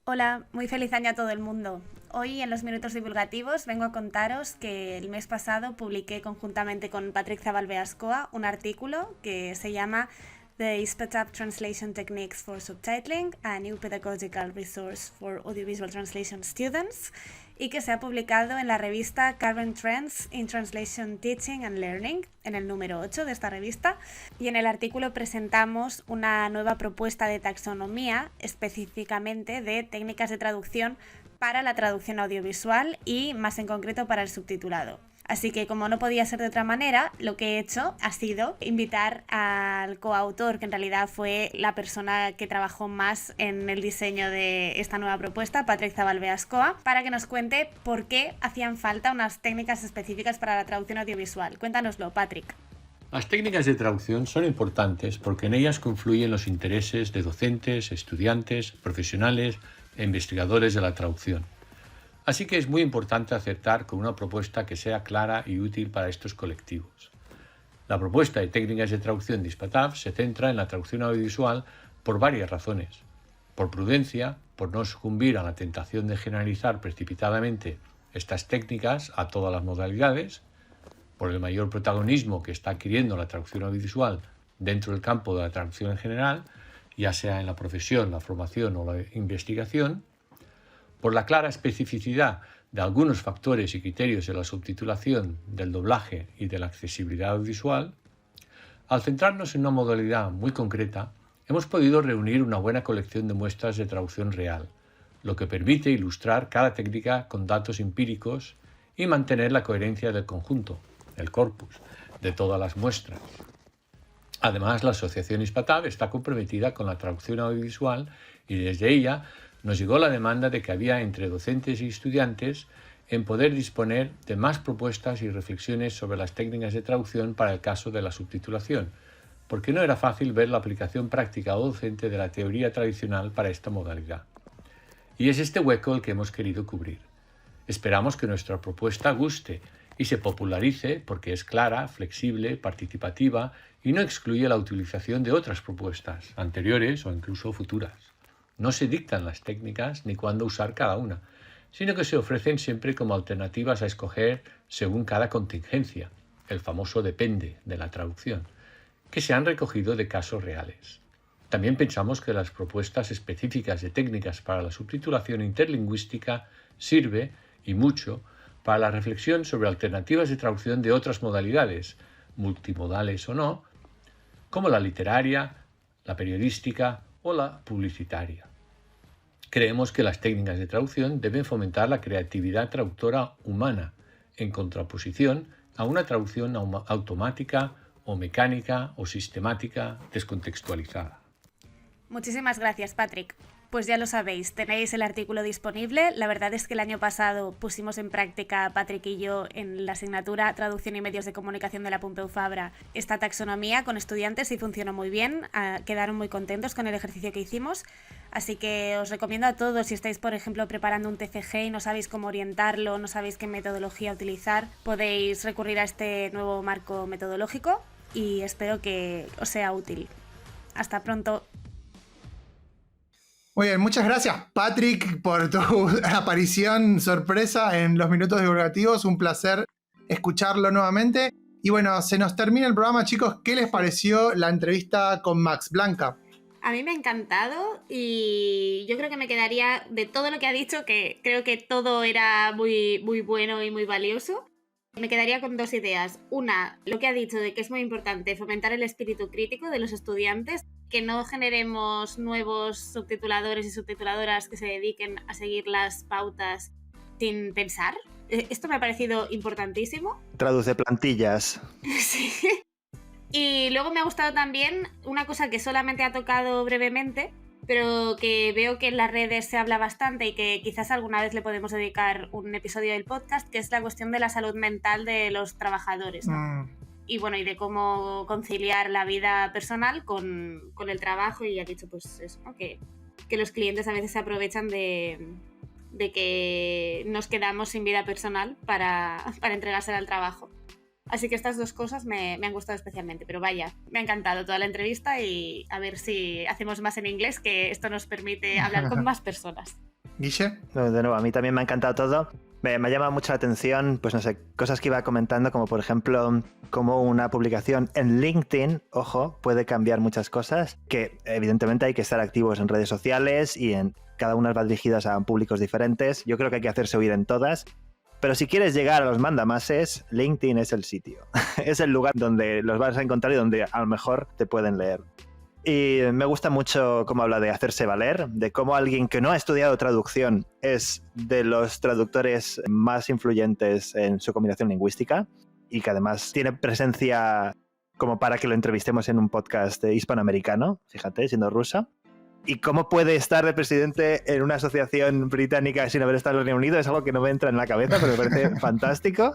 Hola, muy feliz año a todo el mundo. Hoy en los minutos divulgativos vengo a contaros que el mes pasado publiqué conjuntamente con Patrick Zabalbeascoa un artículo que se llama The Sped Up Translation Techniques for Subtitling, a New Pedagogical Resource for Audiovisual Translation Students, y que se ha publicado en la revista Current Trends in Translation Teaching and Learning, en el número 8 de esta revista. Y en el artículo presentamos una nueva propuesta de taxonomía, específicamente de técnicas de traducción para la traducción audiovisual y más en concreto para el subtitulado. Así que, como no podía ser de otra manera, lo que he hecho ha sido invitar al coautor, que en realidad fue la persona que trabajó más en el diseño de esta nueva propuesta, Patrick Zabalbeascoa, para que nos cuente por qué hacían falta unas técnicas específicas para la traducción audiovisual. Cuéntanoslo, Patrick. Las técnicas de traducción son importantes porque en ellas confluyen los intereses de docentes, estudiantes, profesionales e investigadores de la traducción. Así que es muy importante acertar con una propuesta que sea clara y útil para estos colectivos. La propuesta de técnicas de traducción de Sped Up se centra en la traducción audiovisual por varias razones. Por prudencia, por no sucumbir a la tentación de generalizar precipitadamente estas técnicas a todas las modalidades, por el mayor protagonismo que está adquiriendo la traducción audiovisual dentro del campo de la traducción en general, ya sea en la profesión, la formación o la investigación, por la clara especificidad de algunos factores y criterios de la subtitulación, del doblaje y de la accesibilidad audiovisual, al centrarnos en una modalidad muy concreta, hemos podido reunir una buena colección de muestras de traducción real, lo que permite ilustrar cada técnica con datos empíricos y mantener la coherencia del conjunto, el corpus, de todas las muestras. Además, la Asociación Hispatab está comprometida con la traducción audiovisual y desde ella nos llegó la demanda de que había entre docentes y estudiantes en poder disponer de más propuestas y reflexiones sobre las técnicas de traducción para el caso de la subtitulación, porque no era fácil ver la aplicación práctica o docente de la teoría tradicional para esta modalidad. Y es este hueco el que hemos querido cubrir. Esperamos que nuestra propuesta guste y se popularice porque es clara, flexible, participativa y no excluye la utilización de otras propuestas, anteriores o incluso futuras. No se dictan las técnicas ni cuándo usar cada una, sino que se ofrecen siempre como alternativas a escoger según cada contingencia, el famoso depende de la traducción, que se han recogido de casos reales. También pensamos que las propuestas específicas de técnicas para la subtitulación interlingüística sirve, y mucho, para la reflexión sobre alternativas de traducción de otras modalidades, multimodales o no, como la literaria, la periodística o la publicitaria. Creemos que las técnicas de traducción deben fomentar la creatividad traductora humana, en contraposición a una traducción automática o mecánica o sistemática descontextualizada. Muchísimas gracias, Patrick. Pues ya lo sabéis, tenéis el artículo disponible. La verdad es que el año pasado pusimos en práctica, Patrick y yo, en la asignatura Traducción y Medios de Comunicación de la Pompeu Fabra, esta taxonomía con estudiantes y funcionó muy bien. Quedaron muy contentos con el ejercicio que hicimos. Así que os recomiendo a todos, si estáis, por ejemplo, preparando un TFG y no sabéis cómo orientarlo, no sabéis qué metodología utilizar, podéis recurrir a este nuevo marco metodológico y espero que os sea útil. Hasta pronto. Muy bien, muchas gracias, Patrick, por tu aparición sorpresa en los minutos divulgativos. Un placer escucharlo nuevamente. Y bueno, se nos termina el programa, chicos. ¿Qué les pareció la entrevista con Max? Blanca. A mí me ha encantado y yo creo que me quedaría de todo lo que ha dicho, que creo que todo era muy, muy bueno y muy valioso. Me quedaría con dos ideas. Una, lo que ha dicho de que es muy importante fomentar el espíritu crítico de los estudiantes, que no generemos nuevos subtituladores y subtituladoras que se dediquen a seguir las pautas sin pensar. Esto me ha parecido importantísimo. Traduce plantillas. Sí. Y luego me ha gustado también una cosa que solamente ha tocado brevemente, pero que veo que en las redes se habla bastante y que quizás alguna vez le podemos dedicar un episodio del podcast, que es la cuestión de la salud mental de los trabajadores, ¿no? Y bueno, y de cómo conciliar la vida personal con el trabajo. Y ha dicho pues eso, ¿no? Que los clientes a veces se aprovechan de que nos quedamos sin vida personal para entregársela al trabajo. Así que estas dos cosas me han gustado especialmente, pero vaya, me ha encantado toda la entrevista y a ver si hacemos más en inglés, que esto nos permite hablar con más personas. ¿Guille? No, de nuevo, a mí también me ha encantado todo. Me ha llamado mucho la atención, pues no sé, cosas que iba comentando, como por ejemplo, cómo una publicación en LinkedIn, ojo, puede cambiar muchas cosas, que evidentemente hay que estar activos en redes sociales y cada una va dirigidas a públicos diferentes. Yo creo que hay que hacerse oír en todas. Pero si quieres llegar a los mandamases, LinkedIn es el sitio. Es el lugar donde los vas a encontrar y donde a lo mejor te pueden leer. Y me gusta mucho cómo habla de hacerse valer, de cómo alguien que no ha estudiado traducción es de los traductores más influyentes en su combinación lingüística y que además tiene presencia como para que lo entrevistemos en un podcast hispanoamericano, fíjate, siendo rusa. Y cómo puede estar de presidente en una asociación británica sin haber estado en el Reino Unido es algo que no me entra en la cabeza, pero me parece fantástico.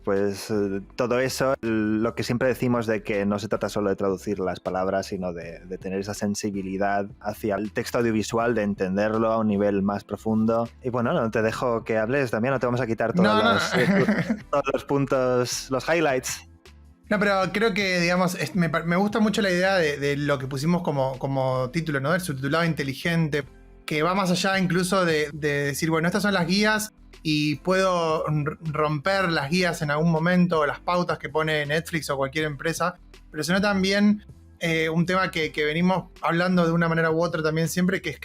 Pues todo eso, lo que siempre decimos de que no se trata solo de traducir las palabras, sino de tener esa sensibilidad hacia el texto audiovisual, de entenderlo a un nivel más profundo. Y bueno, no te dejo que hables, Damián, no te vamos a quitar todos los puntos, los highlights. No, pero creo que, digamos, me gusta mucho la idea de lo que pusimos como título, ¿no? El subtitulado inteligente, que va más allá incluso de decir, bueno, estas son las guías y puedo romper las guías en algún momento, o las pautas que pone Netflix o cualquier empresa, pero sino también un tema que venimos hablando de una manera u otra también siempre, que es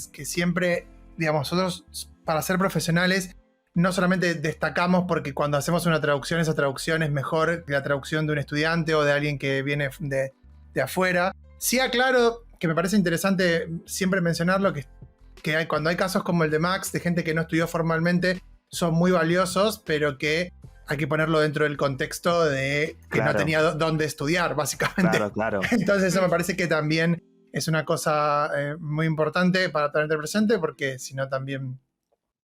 que siempre, digamos, nosotros para ser profesionales no solamente destacamos porque cuando hacemos una traducción, esa traducción es mejor que la traducción de un estudiante o de alguien que viene de afuera. Sí aclaro que me parece interesante siempre mencionarlo, que cuando hay casos como el de Max, de gente que no estudió formalmente, son muy valiosos, pero que hay que ponerlo dentro del contexto de que no tenía dónde estudiar, básicamente. Claro. Entonces eso me parece que también es una cosa muy importante para tener presente, porque si no también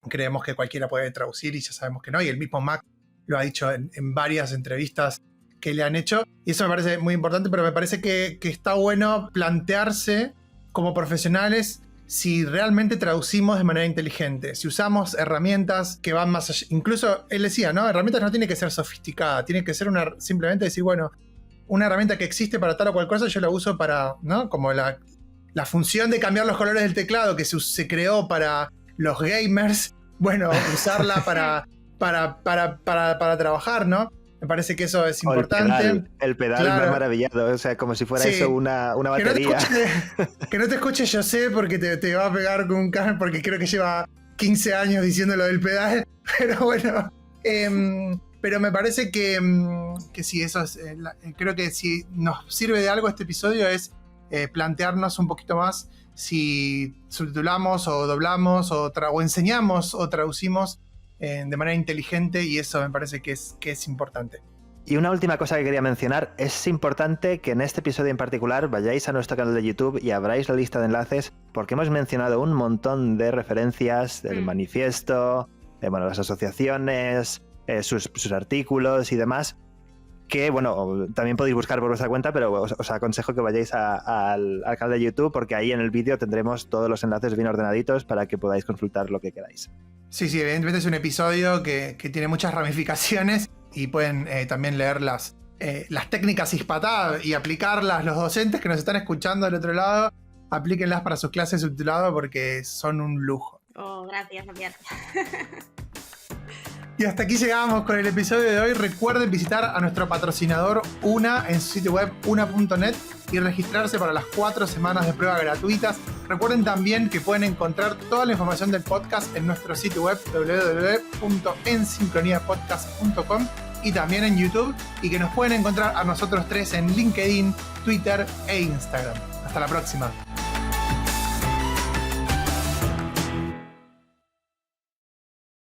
creemos que cualquiera puede traducir y ya sabemos que no, y el mismo Max lo ha dicho en varias entrevistas que le han hecho, y eso me parece muy importante, pero me parece que está bueno plantearse como profesionales si realmente traducimos de manera inteligente, si usamos herramientas que van más allá. Incluso él decía, ¿no? Herramientas no tiene que ser sofisticada, tiene que ser simplemente decir, bueno, una herramienta que existe para tal o cual cosa, yo la uso para, ¿no? Como la función de cambiar los colores del teclado que se creó para los gamers, bueno, usarla para trabajar, ¿no? Me parece que eso es importante. El pedal claro. me ha maravillado, o sea, como si fuera eso una batería. Que no te escuche, yo sé, porque te va a pegar con un cable, porque creo que lleva 15 años diciendo lo del pedal, pero bueno. Pero me parece que sí, eso es. Creo que si nos sirve de algo este episodio es plantearnos un poquito más si subtitulamos o doblamos o enseñamos o traducimos de manera inteligente, y eso me parece que es importante. Y una última cosa que quería mencionar, es importante que en este episodio en particular vayáis a nuestro canal de YouTube y abráis la lista de enlaces, porque hemos mencionado un montón de referencias del manifiesto, las asociaciones, sus artículos y demás, que también podéis buscar por vuestra cuenta, pero os aconsejo que vayáis al canal de YouTube, porque ahí en el vídeo tendremos todos los enlaces bien ordenaditos para que podáis consultar lo que queráis. Sí, evidentemente es un episodio que tiene muchas ramificaciones y pueden también leer las técnicas hispatadas y aplicarlas los docentes que nos están escuchando del otro lado. Aplíquenlas para sus clases subtituladas porque son un lujo. Oh, gracias, Damián. Y hasta aquí llegamos con el episodio de hoy. Recuerden visitar a nuestro patrocinador Una en su sitio web una.net y registrarse para las 4 semanas de prueba gratuitas. Recuerden también que pueden encontrar toda la información del podcast en nuestro sitio web www.ensincroniapodcast.com y también en YouTube, y que nos pueden encontrar a nosotros tres en LinkedIn, Twitter e Instagram. Hasta la próxima.